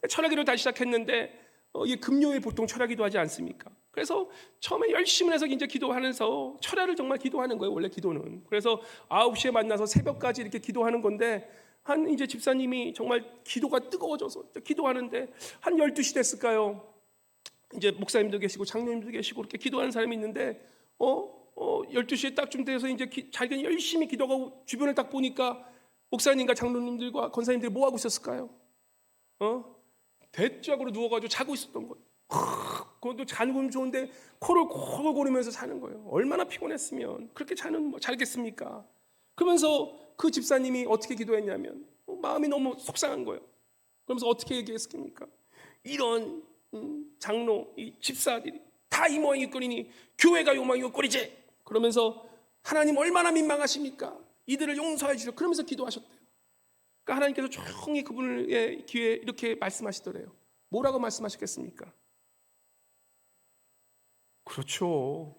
철야기도를 다시 시작했는데 이 금요일 보통 철야기도 하지 않습니까? 그래서 처음에 열심히 해서 이제 기도하면서 철야를 정말 기도하는 거예요, 원래 기도는. 그래서 9시에 만나서 새벽까지 이렇게 기도하는 건데, 한 이제 집사님이 정말 기도가 뜨거워져서 기도하는데 한 12시 됐을까요? 이제 목사님도 계시고 장로님도 계시고 이렇게 기도하는 사람이 있는데 12시에 딱 좀 돼서 이제 자기는 열심히 기도하고 주변을 딱 보니까 목사님과 장로님들과 권사님들이 뭐 하고 있었을까요? 대짝으로 누워가지고 자고 있었던 거예요. 그것도 자는 좋은데 코를 콜콜 고르면서 자는 거예요. 얼마나 피곤했으면 그렇게 자겠습니까? 그러면서 그 집사님이 어떻게 기도했냐면 마음이 너무 속상한 거예요. 그러면서 어떻게 얘기했습니까? 이런 장로, 이 집사들이 다 이 모양이 꼴이니 교회가 요망이고 꼴이지. 그러면서 하나님 얼마나 민망하십니까? 이들을 용서해 주시오. 그러면서 기도하셨대요. 그러니까 하나님께서 조용히 그분의 귀에 이렇게 말씀하시더래요. 뭐라고 말씀하셨겠습니까? 그렇죠.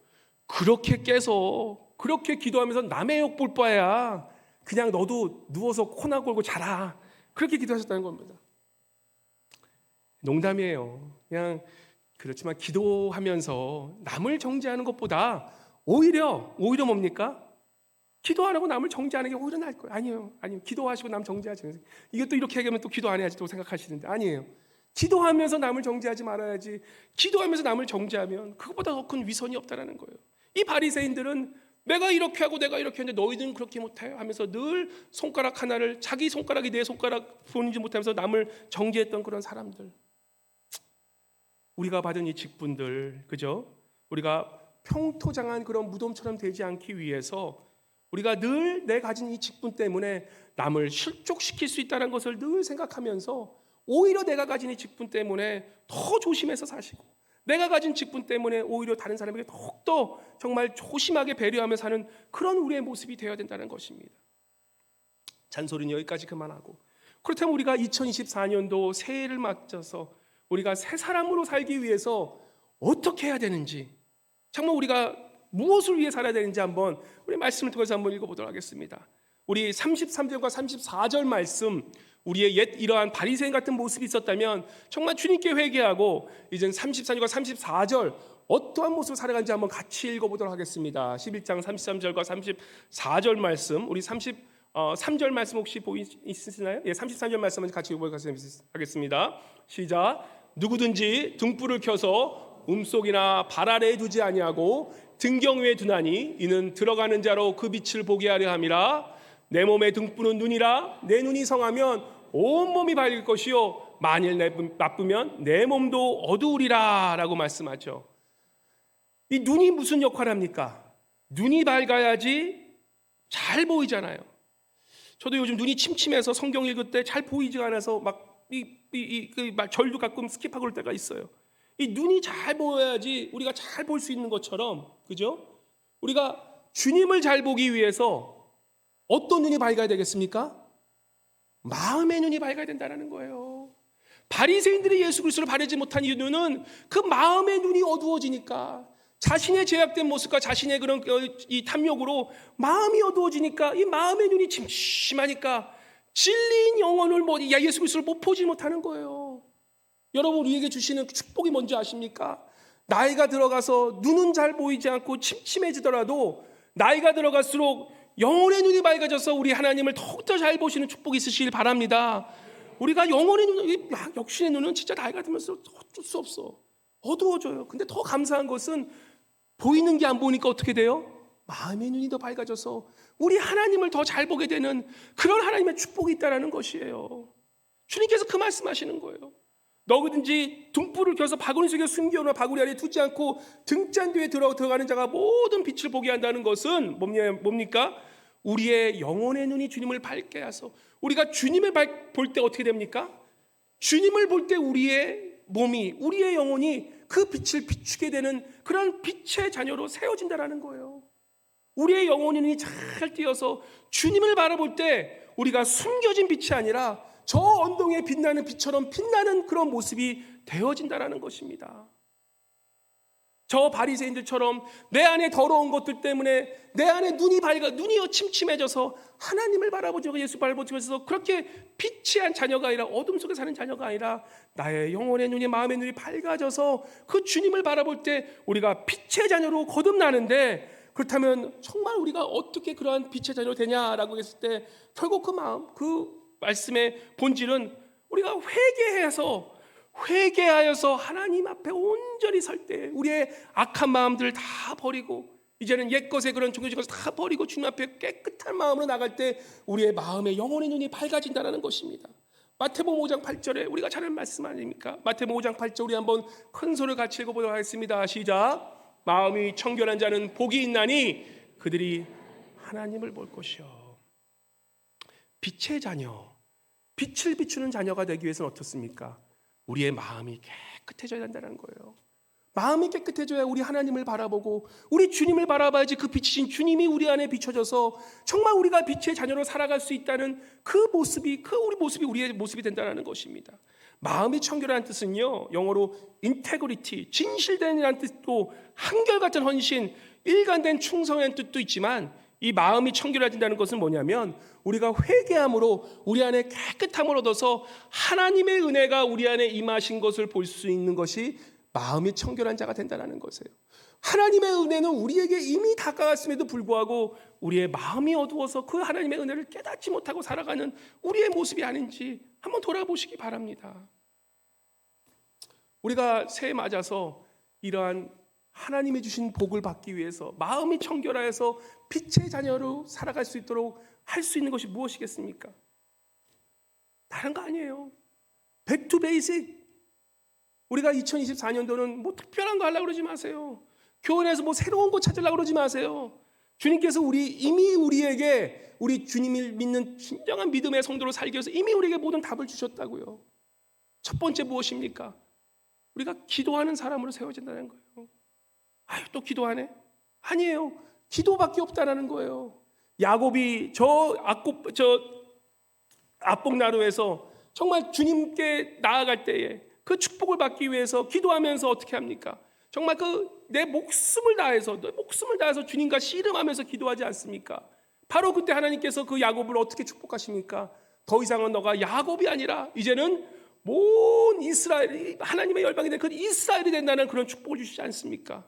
그렇게 깨서 그렇게 기도하면서 남의 욕 볼 바야 그냥 너도 누워서 코나 골고 자라. 그렇게 기도하셨다는 겁니다. 농담이에요. 그냥 그렇지만 기도하면서 남을 정죄하는 것보다 오히려 뭡니까? 기도 안 하고 남을 정죄하는 게 오히려 나을 거예요. 아니에요. 기도하시고 남 정죄하지. 이것도 이렇게 하면 또 기도 안 해야지 또 생각하시는데 아니에요. 기도하면서 남을 정죄하지 말아야지. 기도하면서 남을 정죄하면 그것보다 더 큰 위선이 없다라는 거예요. 이 바리새인들은 내가 이렇게 하고 내가 이렇게 하는데 너희들은 그렇게 못해요 하면서 늘 손가락 하나를 자기 손가락이 내 손가락 보는지 못하면서 남을 정죄했던 그런 사람들. 우리가 받은 이 직분들, 그죠? 우리가 평토장한 그런 무덤처럼 되지 않기 위해서 우리가 늘 내 가진 이 직분 때문에 남을 실족시킬 수 있다는 것을 늘 생각하면서 오히려 내가 가진 이 직분 때문에 더 조심해서 사시고, 내가 가진 직분 때문에 오히려 다른 사람에게 더욱더 정말 조심하게 배려하며 사는 그런 우리의 모습이 되어야 된다는 것입니다. 잔소리는 여기까지 그만하고, 그렇다면 우리가 2024년도 새해를 맞춰서 우리가 새 사람으로 살기 위해서 어떻게 해야 되는지, 정말 우리가 무엇을 위해 살아야 되는지 한번 우리 말씀을 통해서 한번 읽어보도록 하겠습니다. 우리 33절과 34절 말씀, 우리의 옛 이러한 바리새인 같은 모습이 있었다면 정말 주님께 회개하고 이젠 33절과 34절 어떠한 모습을 살아간지 한번 같이 읽어보도록 하겠습니다. 11장 33절과 34절 말씀, 우리 33절 말씀 혹시 있으시나요? 예, 33절 말씀 같이 읽어보도록 하겠습니다. 시작. 누구든지 등불을 켜서 음속이나 발 아래에 두지 아니하고 등경 위에 두나니 이는 들어가는 자로 그 빛을 보게 하려 함이라. 내 몸의 등불은 눈이라. 내 눈이 성하면 온몸이 밝을 것이요 만일 나쁘면 내 몸도 어두우리라 라고 말씀하죠. 이 눈이 무슨 역할을 합니까? 눈이 밝아야지 잘 보이잖아요. 저도 요즘 눈이 침침해서 성경 읽을 때 잘 보이지 않아서 막 절도 가끔 스킵하고 그럴 때가 있어요. 이 눈이 잘 보여야지 우리가 잘 볼 수 있는 것처럼, 그죠? 우리가 주님을 잘 보기 위해서 어떤 눈이 밝아야 되겠습니까? 마음의 눈이 밝아야 된다는 거예요. 바리새인들이 예수 그리스도를 바르지 못한 이유는 그 마음의 눈이 어두워지니까, 자신의 제약된 모습과 자신의 그런 이 탐욕으로 마음이 어두워지니까, 이 마음의 눈이 침침하니까 진리인 영혼을 예수 그리스도를 못 보지 못하는 거예요. 여러분, 우리에게 주시는 축복이 뭔지 아십니까? 나이가 들어가서 눈은 잘 보이지 않고 침침해지더라도 나이가 들어갈수록 영혼의 눈이 밝아져서 우리 하나님을 더욱더 잘 보시는 축복이 있으시길 바랍니다. 우리가 영혼의 눈, 역신의 눈은 진짜 나이가 들면서 어쩔 수 없어. 어두워져요. 근데 더 감사한 것은 보이는 게 안 보니까 어떻게 돼요? 마음의 눈이 더 밝아져서 우리 하나님을 더 잘 보게 되는 그런 하나님의 축복이 있다는 것이에요. 주님께서 그 말씀하시는 거예요. 너희든지 등불을 켜서 바구니 속에 숨겨놓아 바구니 안에 두지 않고 등잔 뒤에 들어가는 자가 모든 빛을 보게 한다는 것은 뭡니까? 우리의 영혼의 눈이 주님을 밝게 하서 우리가 주님을 볼 때 어떻게 됩니까? 주님을 볼 때 우리의 몸이, 우리의 영혼이 그 빛을 비추게 되는 그런 빛의 자녀로 세워진다는 거예요. 우리의 영혼의 눈이 잘 띄어서 주님을 바라볼 때 우리가 숨겨진 빛이 아니라 저 언덕에 빛나는 빛처럼 빛나는 그런 모습이 되어진다는 것입니다. 저 바리새인들처럼 내 안에 더러운 것들 때문에 내 안에 눈이 침침해져서 하나님을 바라보지 않고 예수 바라보지 않고 그렇게 빛이한 자녀가 아니라 어둠 속에 사는 자녀가 아니라 나의 영혼의 눈이, 마음의 눈이 밝아져서 그 주님을 바라볼 때 우리가 빛의 자녀로 거듭나는데, 그렇다면 정말 우리가 어떻게 그러한 빛의 자녀로 되냐라고 했을 때 결국 그 마음, 그 말씀의 본질은 우리가 회개하여서 하나님 앞에 온전히 설 때 우리의 악한 마음들을 다 버리고 이제는 옛것의 그런 종교적인 것을 다 버리고 주님 앞에 깨끗한 마음으로 나갈 때 우리의 마음의 영혼의 눈이 밝아진다는 것입니다. 마태복음 5장 8절에 우리가 잘 아는 말씀 아닙니까? 마태복음 5장 8절 우리 한번 큰 소리를 같이 읽어보도록 하겠습니다. 시작. 마음이 청결한 자는 복이 있나니 그들이 하나님을 볼 것이요. 빛의 자녀, 빛을 비추는 자녀가 되기 위해서는 어떻습니까? 우리의 마음이 깨끗해져야 한다는 거예요. 마음이 깨끗해져야 우리 하나님을 바라보고 우리 주님을 바라봐야지 그 빛이신 주님이 우리 안에 비춰져서 정말 우리가 빛의 자녀로 살아갈 수 있다는 그 모습이, 우리의 모습이 된다는 것입니다. 마음이 청결한 뜻은요, 영어로 integrity, 진실된이라는 뜻도 한결같은 헌신, 일관된 충성이라는 뜻도 있지만, 이 마음이 청결해진다는 것은 뭐냐면 우리가 회개함으로 우리 안에 깨끗함을 얻어서 하나님의 은혜가 우리 안에 임하신 것을 볼 수 있는 것이 마음이 청결한 자가 된다는 것이에요. 하나님의 은혜는 우리에게 이미 다가왔음에도 불구하고 우리의 마음이 어두워서 그 하나님의 은혜를 깨닫지 못하고 살아가는 우리의 모습이 아닌지 한번 돌아보시기 바랍니다. 우리가 새해 맞아서 이러한 하나님이 주신 복을 받기 위해서 마음이 청결하여서 빛의 자녀로 살아갈 수 있도록 할 수 있는 것이 무엇이겠습니까? 다른 거 아니에요. Back to basic. 우리가 2024년도는 뭐 특별한 거 하려고 그러지 마세요. 교회에서 뭐 새로운 거 찾으려고 그러지 마세요. 주님께서 이미 우리에게 우리 주님을 믿는 진정한 믿음의 성도로 살기 위해서 이미 우리에게 모든 답을 주셨다고요. 첫 번째 무엇입니까? 우리가 기도하는 사람으로 세워진다는 거예요. 아유, 또 기도하네? 아니에요. 기도밖에 없다라는 거예요. 야곱이 저 압복나루에서 정말 주님께 나아갈 때에 그 축복을 받기 위해서 기도하면서 어떻게 합니까? 정말 내 목숨을 다해서 주님과 씨름하면서 기도하지 않습니까? 바로 그때 하나님께서 그 야곱을 어떻게 축복하십니까? 더 이상은 너가 야곱이 아니라 이제는 온 이스라엘이 하나님의 열방이 된 그 이스라엘이 된다는 그런 축복을 주시지 않습니까?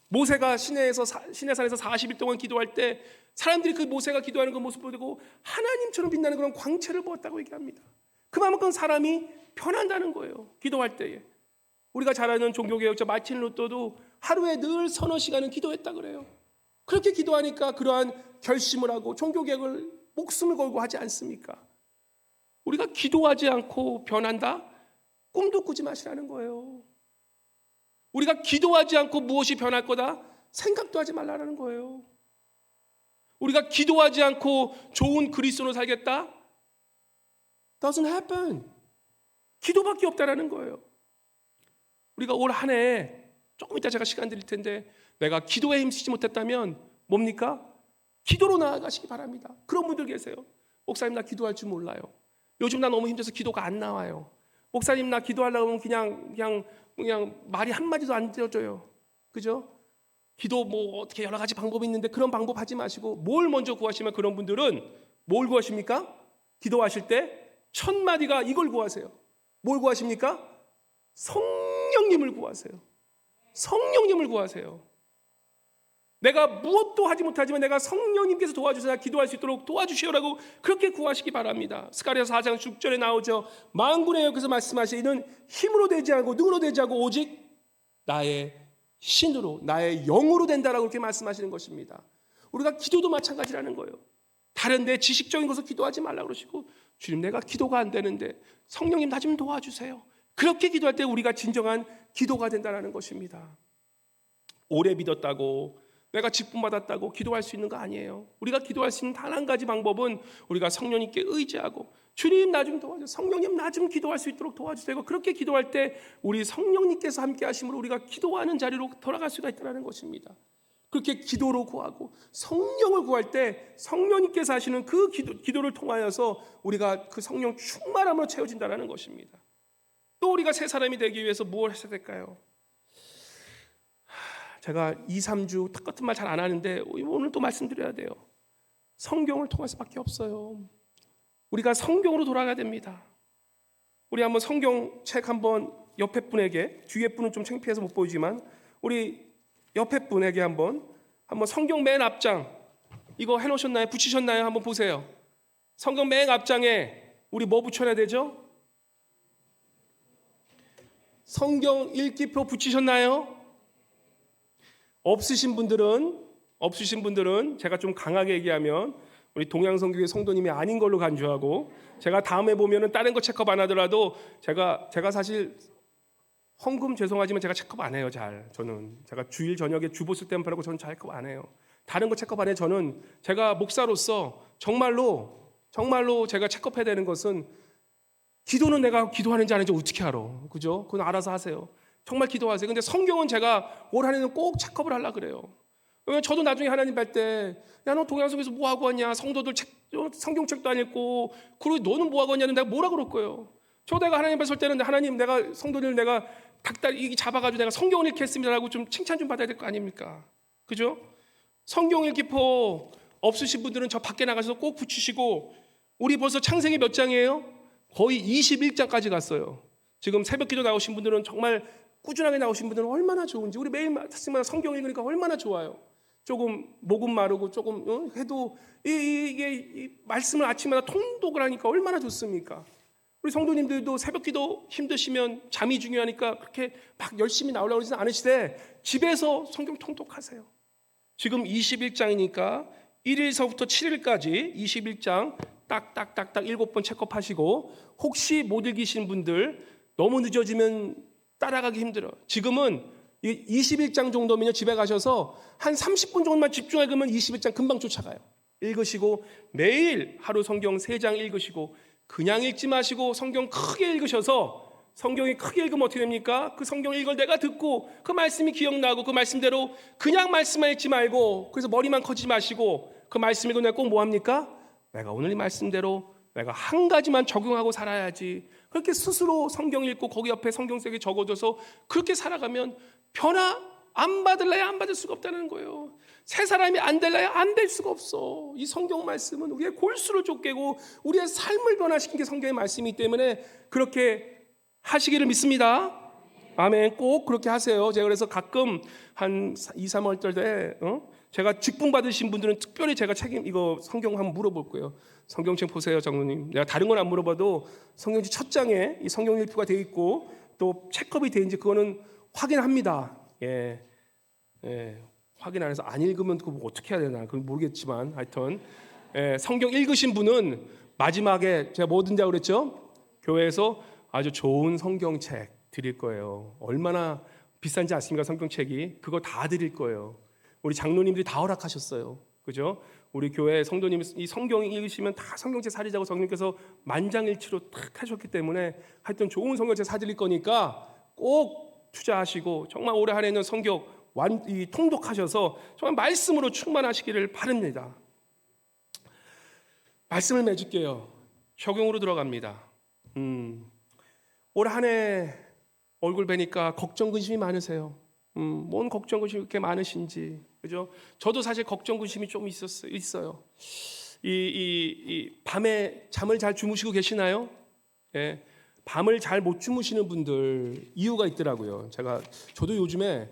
모세가 시내산에서 40일 동안 기도할 때 사람들이 그 모세가 기도하는 그 모습을 보고 하나님처럼 빛나는 그런 광채를 보았다고 얘기합니다. 그만큼 사람이 변한다는 거예요. 기도할 때에. 우리가 잘 아는 종교개혁자 마틴 루터도 하루에 늘 서너 시간은 기도했다 그래요. 그렇게 기도하니까 그러한 결심을 하고 종교개혁을 목숨을 걸고 하지 않습니까? 우리가 기도하지 않고 변한다? 꿈도 꾸지 마시라는 거예요. 우리가 기도하지 않고 무엇이 변할 거다? 생각도 하지 말라는 거예요. 우리가 기도하지 않고 좋은 그리스도로 살겠다? Doesn't happen. 기도밖에 없다라는 거예요. 우리가 올 한 해 조금 이따 제가 시간 드릴 텐데 내가 기도에 힘쓰지 못했다면 뭡니까? 기도로 나아가시기 바랍니다. 그런 분들 계세요. 목사님 나 기도할 줄 몰라요. 요즘 나 너무 힘들어서 기도가 안 나와요. 목사님 나 기도하려고 하면 그냥 말이 한마디도 안 들어줘요. 그죠? 기도 뭐 어떻게 여러 가지 방법이 있는데 그런 방법 하지 마시고 뭘 먼저 구하시면 그런 분들은 뭘 구하십니까? 기도하실 때 첫 마디가 이걸 구하세요. 뭘 구하십니까? 성령님을 구하세요. 성령님을 구하세요. 내가 무엇도 하지 못하지만 내가 성령님께서 도와주셔야 기도할 수 있도록 도와주시오라고 그렇게 구하시기 바랍니다. 스가랴서 4장 6절에 나오죠. 만군의 여호와께서 말씀하시는 힘으로 되지 않고 능으로 되지 않고 오직 나의 신으로 나의 영으로 된다라고 그렇게 말씀하시는 것입니다. 우리가 기도도 마찬가지라는 거예요. 다른 데 지식적인 것을 기도하지 말라고 그러시고 주님 내가 기도가 안 되는데 성령님 나 좀 도와주세요. 그렇게 기도할 때 우리가 진정한 기도가 된다는 것입니다. 오래 믿었다고 내가 직분 받았다고 기도할 수 있는 거 아니에요. 우리가 기도할 수 있는 단 한 가지 방법은 우리가 성령님께 의지하고 주님 나 좀 도와주세요. 성령님 나 좀 기도할 수 있도록 도와주세요. 그렇게 기도할 때 우리 성령님께서 함께 하심으로 우리가 기도하는 자리로 돌아갈 수가 있다는 것입니다. 그렇게 기도로 구하고 성령을 구할 때 성령님께서 하시는 그 기도를 통하여서 우리가 그 성령 충만함으로 채워진다는 것입니다. 또 우리가 새 사람이 되기 위해서 무엇을 해야 될까요? 제가 2, 3주 똑같은 말 잘 안 하는데 오늘 또 말씀드려야 돼요. 성경을 통해서밖에 없어요. 우리가 성경으로 돌아가야 됩니다. 우리 한번 성경책 한번 옆에 분에게, 뒤에 분은 좀 창피해서 못 보이지만 우리 옆에 분에게 한번 성경 맨 앞장 이거 해놓으셨나요? 붙이셨나요? 한번 보세요. 성경 맨 앞장에 우리 뭐 붙여야 되죠? 성경 읽기표 붙이셨나요? 없으신 분들은 제가 좀 강하게 얘기하면 우리 동양성교회 성도님이 아닌 걸로 간주하고 제가 다음에 보면은 다른 거 체크업 안 하더라도 제가 사실 헌금 죄송하지만 제가 체크업 안 해요. 저는 제가 주일 저녁에 주보 쓸 때만 하고 저는 잘 체크업 안 해요. 다른 거 체크업 안 해요. 저는 제가 목사로서 정말로 제가 체크업해야 되는 것은 기도는 내가 기도하는지 아닌지 어떻게 알아? 그죠? 그건 알아서 하세요. 정말 기도하세요. 근데 성경은 제가 올 한 해는 꼭 체크업을 하려고 그래요. 왜냐면 저도 나중에 하나님 뵐 때 야 너 동양성에서 뭐 하고 왔냐? 성도들 성경책도 안 읽고 그리고 너는 뭐 하고 왔냐는 내가 뭐라 그럴 거예요. 저 내가 하나님 뵀을 때는 하나님 내가 성도들 내가 닭다리 잡아가지고 내가 성경을 읽겠습니다라고 좀 칭찬 좀 받아야 될 거 아닙니까? 그죠? 성경 읽기표 없으신 분들은 저 밖에 나가셔서 꼭 붙이시고 우리 벌써 창세기 몇 장이에요? 거의 21장까지 갔어요. 지금 새벽기도 나오신 분들은 정말 꾸준하게 나오신 분들은 얼마나 좋은지 우리 매일 성경 읽으니까 얼마나 좋아요. 조금 목은 마르고 조금 해도 이게 말씀을 아침마다 통독을 하니까 얼마나 좋습니까? 우리 성도님들도 새벽기도 힘드시면 잠이 중요하니까 그렇게 막 열심히 나오려고 그러지 않으시되 집에서 성경 통독하세요. 지금 21장이니까 1일서부터 7일까지 21장 딱딱딱딱 7번 체크하시고, 혹시 못 읽으신 분들 너무 늦어지면 따라가기 힘들어. 지금은 21장 정도면요, 집에 가셔서 한 30분 정도만 집중하게 하면 21장 금방 쫓아가요. 읽으시고 매일 하루 성경 3장 읽으시고, 그냥 읽지 마시고 성경 크게 읽으셔서, 성경이 크게 읽으면 어떻게 됩니까? 그 성경 읽을 내가 듣고 그 말씀이 기억나고 그 말씀대로 그냥 말씀만 읽지 말고, 그래서 머리만 커지지 마시고 그 말씀 읽고 내가 꼭 뭐합니까? 내가 오늘 이 말씀대로 내가 한 가지만 적용하고 살아야지. 그렇게 스스로 성경 읽고 거기 옆에 성경책에 적어줘서 그렇게 살아가면 변화 안 받을래야 안 받을 수가 없다는 거예요. 새 사람이 안 될래야 안 될 수가 없어. 이 성경 말씀은 우리의 골수를 쫓기고 우리의 삶을 변화시킨 게 성경의 말씀이기 때문에 그렇게 하시기를 믿습니다. 아멘. 꼭 그렇게 하세요. 제가 그래서 가끔 한 2, 3월 때 제가 직분 받으신 분들은 특별히 제가 이거 성경 한번 물어볼 거예요. 성경책 보세요, 장로님. 내가 다른 건 안 물어봐도 성경책 첫 장에 이 성경 일표가 되어 있고 또 체크업이 되어 있는지 그거는 확인합니다. 예. 확인 안 해서 안 읽으면 그거 어떻게 해야 되나 그건 모르겠지만 하여튼 성경 읽으신 분은 마지막에 제가 뭐 든다고 그랬죠? 교회에서 아주 좋은 성경책 드릴 거예요. 얼마나 비싼지 아십니까? 성경책이. 그거 다 드릴 거예요. 우리 장로님들이 다 허락하셨어요. 그죠? 우리 교회 성도님 이 성경 읽으시면 다 성경책 사드리자고 성령께서 만장일치로 탁 하셨기 때문에 하여튼 좋은 성경책 사드릴 거니까 꼭 투자하시고 정말 올해 한 해는 성경 통독하셔서 정말 말씀으로 충만하시기를 바랍니다. 말씀을 맺을게요. 적용으로 들어갑니다. 올 한 해 얼굴 뵈니까 걱정 근심이 많으세요. 뭔 걱정 근심이 그렇게 많으신지, 그죠? 저도 사실 걱정 근심이 좀 있어요. 이 밤에 잠을 잘 주무시고 계시나요? 예, 밤을 잘 못 주무시는 분들 이유가 있더라고요. 저도 요즘에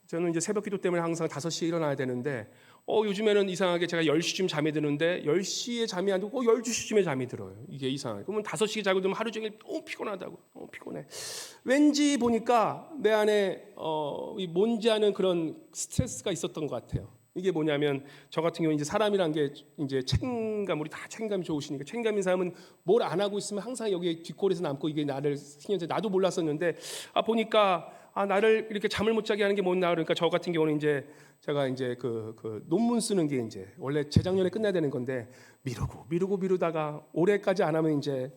저는 이제 새벽 기도 때문에 항상 5시에 일어나야 되는데 요즘에는 이상하게 제가 10시쯤 잠이 드는데 10시에 잠이 안 들고 12시쯤에 잠이 들어요. 이게 이상해요. 그러면 5시에 자고 들면 하루 종일 너무 피곤하다고. 너무 피곤해. 왠지 보니까 내 안에 뭔지 아는 그런 스트레스가 있었던 것 같아요. 이게 뭐냐면 저 같은 경우는 이제 사람이란 게 이제 책임감, 우리 다 책임감이 좋으시니까 책임감인 사람은 뭘 안 하고 있으면 항상 여기에 뒷골에서 남고 이게 나를 신경 쓰는데 나도 몰랐었는데 보니까 나를 이렇게 잠을 못 자게 하는 게 뭐나. 그러니까 저 같은 경우는 이제 제가 이제 그 논문 쓰는 게 이제 원래 재작년에 끝나야 되는 건데 미루다가 올해까지 안 하면 이제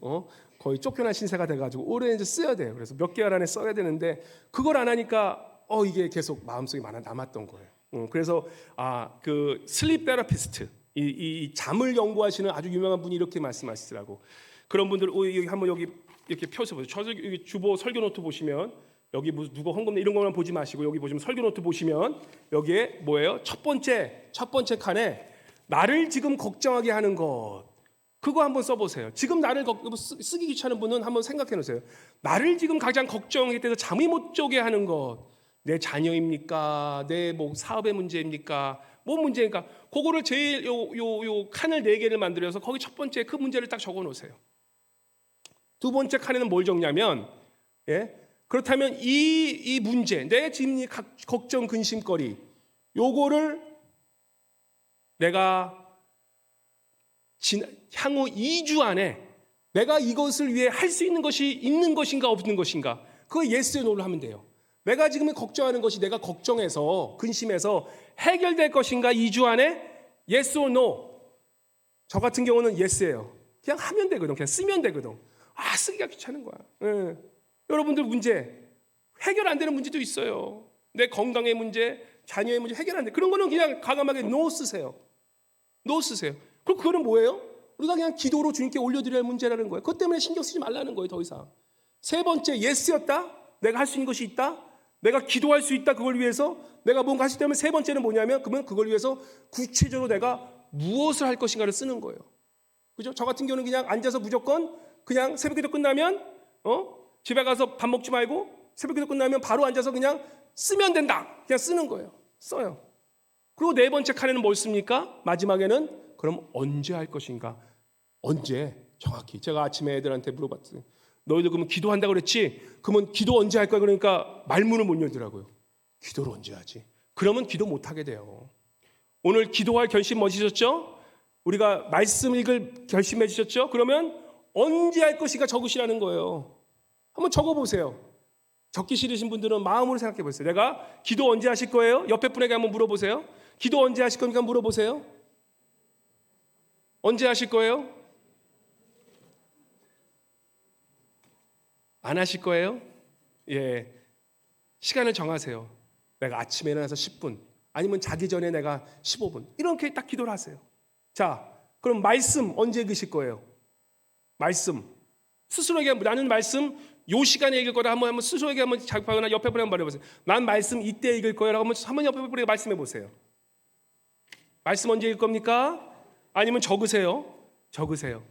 거의 쫓겨난 신세가 돼가지고 올해 이제 써야 돼요. 그래서 몇 개월 안에 써야 되는데 그걸 안 하니까 이게 계속 마음속에 남았던 거예요. 그래서 그 슬립 테라피스트 이 잠을 연구하시는 아주 유명한 분이 이렇게 말씀하시더라고. 그런 분들 여기 한번 여기 이렇게 펴서 보세요. 저 여기 주보 설교 노트 보시면 여기 무슨 누가 헌금내 이런 것만 보지 마시고 여기 보시면 설교 노트 보시면 여기에 뭐예요? 첫 번째 칸에 나를 지금 걱정하게 하는 것, 그거 한번 써보세요. 지금 나를 쓰기 귀찮은 분은 한번 생각해 놓으세요. 나를 지금 가장 걱정하게 돼서 잠이 못 자게 하는 것, 내 자녀입니까? 내 뭐 사업의 문제입니까? 뭐 문제니까 그거를 제일 요 칸을 4개를 만들어서 거기 첫 번째 그 문제를 딱 적어 놓으세요. 두 번째 칸에는 뭘 적냐면 그렇다면 이 문제, 내 지금 이 걱정, 근심거리, 요거를 내가 향후 2주 안에 내가 이것을 위해 할 수 있는 것이 있는 것인가 없는 것인가, 그거 예스에 노를 하면 돼요. 내가 지금 걱정하는 것이 내가 걱정해서 근심해서 해결될 것인가 2주 안에 yes or no. 저 같은 경우는 yes예요. 그냥 하면 되거든. 그냥 쓰면 되거든. 쓰기가 귀찮은 거야. 여러분들 문제 해결 안 되는 문제도 있어요. 내 건강의 문제, 자녀의 문제 해결 안 돼. 그런 거는 그냥 과감하게 no 쓰세요. 그럼 그거는 뭐예요? 우리가 그냥 기도로 주님께 올려드려야 할 문제라는 거예요. 그것 때문에 신경 쓰지 말라는 거예요. 더 이상. 세 번째 yes였다. 내가 할 수 있는 것이 있다. 내가 기도할 수 있다. 그걸 위해서 내가 뭔가 할 수 있다면 세 번째는 뭐냐면 그러면 그걸 위해서 구체적으로 내가 무엇을 할 것인가를 쓰는 거예요. 그죠? 저 같은 경우는 그냥 앉아서 무조건 그냥 새벽기도 끝나면 집에 가서 밥 먹지 말고 새벽기도 끝나면 바로 앉아서 그냥 쓰면 된다. 그냥 쓰는 거예요. 써요. 그리고 네 번째 칸에는 뭘 씁니까? 마지막에는 그럼 언제 할 것인가? 언제? 정확히 제가 아침에 애들한테 물어봤어요. 너희들 그러면 기도한다고 그랬지? 그러면 기도 언제 할 거야? 그러니까 말문을 못 열더라고요. 기도를 언제 하지? 그러면 기도 못 하게 돼요. 오늘 기도할 결심 멋지셨죠? 우리가 말씀 읽을 결심해 주셨죠? 그러면 언제 할 것인가 적으시라는 거예요. 한번 적어보세요. 적기 싫으신 분들은 마음으로 생각해 보세요. 내가 기도 언제 하실 거예요? 옆에 분에게 한번 물어보세요. 기도 언제 하실 겁니까? 물어보세요. 언제 하실 거예요? 안 하실 거예요? 예, 시간을 정하세요. 내가 아침에 일어나서 10분 아니면 자기 전에 내가 15분 이렇게 딱 기도를 하세요. 자, 그럼 말씀 언제 읽으실 거예요? 말씀 스스로에게 나는 말씀 요 시간에 읽을 거다 한번 스스로에게 한번 자극하거나 옆에 분에게 말해보세요. 난 말씀 이때 읽을 거예요. 한번 옆에 분에게 말씀해 보세요. 말씀 언제 읽을 겁니까? 아니면 적으세요. 적으세요.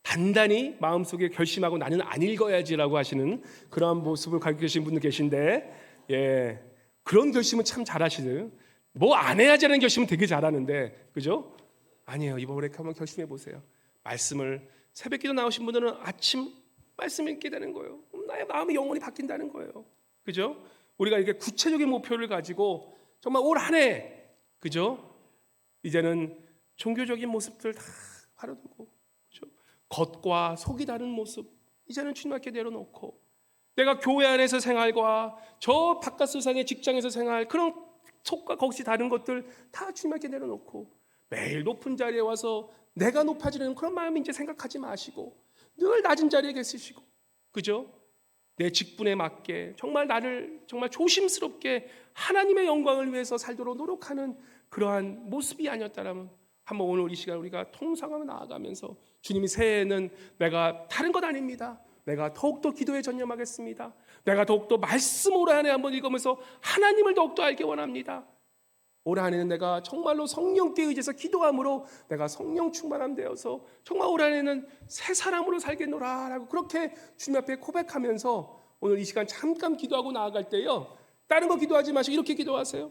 단단히 마음속에 결심하고 나는 안 읽어야지라고 하시는 그러한 모습을 가지고 계신 분들 계신데, 예, 그런 결심은 참 잘하시는. 뭐 안 해야지라는 결심은 되게 잘하는데, 그죠? 아니에요. 이번에 한번 결심해 보세요. 말씀을 새벽기도 나오신 분들은 아침 말씀 읽게 되는 거예요. 나의 마음이 영원히 바뀐다는 거예요. 그죠? 우리가 이렇게 구체적인 목표를 가지고 정말 올 한 해, 그죠? 이제는 종교적인 모습들 다 가려두고, 그죠? 겉과 속이 다른 모습 이제는 주님께 내려놓고, 내가 교회 안에서 생활과 저 바깥 세상의 직장에서 생활 그런 속과 겉이 다른 것들 다 주님께 내려놓고 매일 높은 자리에 와서 내가 높아지는 그런 마음을 이제 생각하지 마시고 늘 낮은 자리에 계시고, 그죠? 내 직분에 맞게 정말 나를 정말 조심스럽게 하나님의 영광을 위해서 살도록 노력하는 그러한 모습이 아니었다라면 한번 오늘 이 시간 우리가 통성하며 나아가면서 주님이 새해에는 내가 다른 것 아닙니다. 내가 더욱더 기도에 전념하겠습니다. 내가 더욱더 말씀 올 한해 한번 읽으면서 하나님을 더욱더 알기 원합니다. 올 한해는 내가 정말로 성령께 의지해서 기도함으로 내가 성령 충만함 되어서 정말 올 한해는 새 사람으로 살겠노라 라고 그렇게 주님 앞에 고백하면서 오늘 이 시간 잠깐 기도하고 나아갈 때요, 다른 거 기도하지 마시고 이렇게 기도하세요.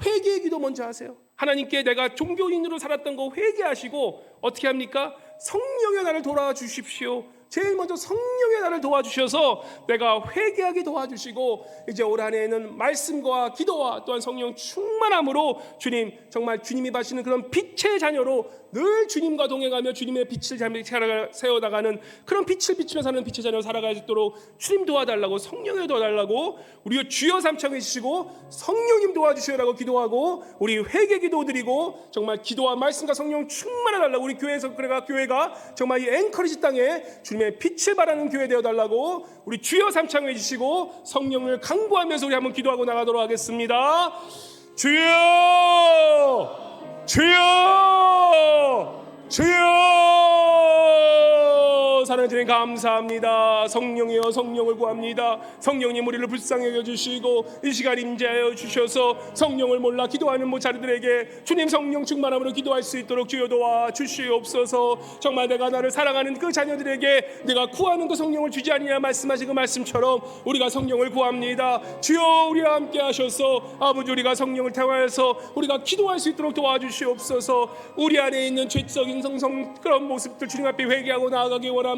회개의 기도 먼저 하세요. 하나님께 내가 종교인으로 살았던 거 회개하시고 어떻게 합니까? 성령의 나를 돌아와 주십시오. 제일 먼저 성령의 나를 도와주셔서 내가 회개하게 도와주시고, 이제 올 한해에는 말씀과 기도와 또한 성령 충만함으로 주님 정말 주님이 바시는 그런 빛의 자녀로 늘 주님과 동행하며 주님의 빛을 세워나가는 그런 빛을 비추며 사는 빛의 자녀로 살아갈 수 있도록 주님 도와달라고, 성령을 도와달라고 우리 주여 삼창해 주시고 성령님 도와주시라고 기도하고 우리 회개 기도 드리고 정말 기도와 말씀과 성령 충만해 달라고, 우리 교회에서 그래가 교회가 정말 이 앵커리지 땅에 주님의 빛을 발하는 교회 되어달라고 우리 주여 삼창해 주시고 성령을 강구하면서 우리 한번 기도하고 나가도록 하겠습니다. 주여, 주여, 주여. 사랑하는 주님 감사합니다. 성령이여 성령을 구합니다. 성령님 우리를 불쌍히 여겨주시고 이 시간 임재하여 주셔서 성령을 몰라 기도하는 모자들에게 주님 성령 충만함으로 기도할 수 있도록 주여 도와주시옵소서. 정말 내가 나를 사랑하는 그 자녀들에게 내가 구하는 그 성령을 주지 아니냐 말씀하신 그 말씀처럼 우리가 성령을 구합니다. 주여 우리와 함께 하셔서 아버지 우리가 성령을 통하여서 우리가 기도할 수 있도록 도와주시옵소서. 우리 안에 있는 죄적인 성성 그런 모습들 주님 앞에 회개하고 나아가기 원합니다.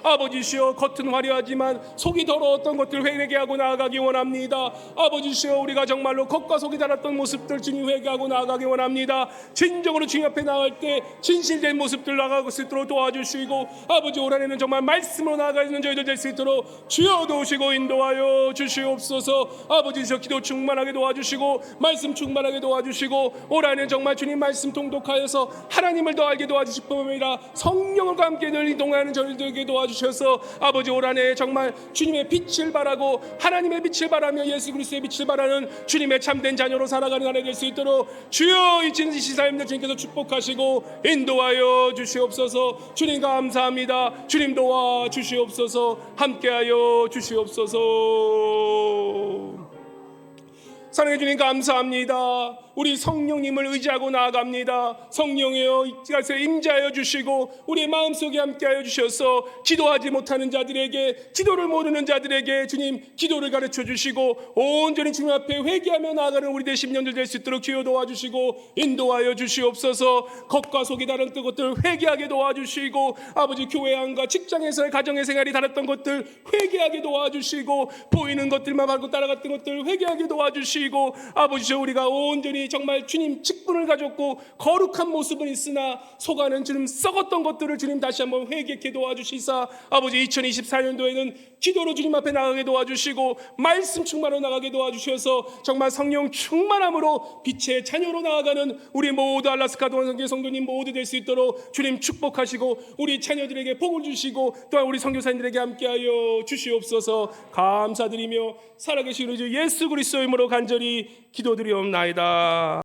아버지시여 겉은 화려하지만 속이 더러웠던 것들 회개하고 나아가기 원합니다. 아버지시여 우리가 정말로 겉과 속이 달았던 모습들 주님 회개하고 나아가기 원합니다. 진정으로 주님 앞에 나갈 때 진실된 모습들 나가고 수 있도록 도와주시고, 아버지 올 한해는 정말 말씀으로 나아가는 저희들 될 수 있도록 주여 도우시고 인도하여 주시옵소서. 아버지시여 기도 충만하게 도와주시고 말씀 충만하게 도와주시고 올 한해는 정말 주님 말씀 통독하여서 하나님을 더 알게 도와주실 뿐 아니라 성령과 함께 늘 이동하는 저희들에게 도와주셔서 아버지 올 한해 정말 주님의 빛을 바라고 하나님의 빛을 바라며 예수 그리스도의 빛을 바라는 주님의 참된 자녀로 살아가는 한 해 될 수 있도록 주여 이 시사임들 주님께서 축복하시고 인도하여 주시옵소서. 주님 감사합니다. 주님 도와 주시옵소서. 함께하여 주시옵소서. 사랑해 주님 감사합니다. 우리 성령님을 의지하고 나아갑니다. 성령이여 이곳에 임재하여 주시고 우리의 마음속에 함께하여 주셔서 기도하지 못하는 자들에게, 기도를 모르는 자들에게 주님 기도를 가르쳐 주시고 온전히 주님 앞에 회개하며 나아가는 우리 된 10년들 될 수 있도록 기도 도와주시고 인도하여 주시옵소서. 겉과 속이 다른 것들 회개하게 도와주시고 아버지 교회 안과 직장에서의 가정의 생활이 다랐던 것들 회개하게 도와주시고 보이는 것들만 밟고 따라갔던 것들 회개하게 도와주시고 아버지 우리가 온전히 정말 주님 직분을 가졌고 거룩한 모습은 있으나 속안은 주님 썩었던 것들을 주님 다시 한번 회개케 도와주시사 아버지 2024년도에는 기도로 주님 앞에 나가게 도와주시고 말씀 충만으로 나가게 도와주셔서 정말 성령 충만함으로 빛의 자녀로 나아가는 우리 모두 알라스카 동안성교 성도님 모두 될 수 있도록 주님 축복하시고 우리 자녀들에게 복을 주시고 또한 우리 선교사님들에게 함께하여 주시옵소서. 감사드리며 살아계신 우리 주 예수 그리스도의 이름으로 간절히 기도드리옵나이다.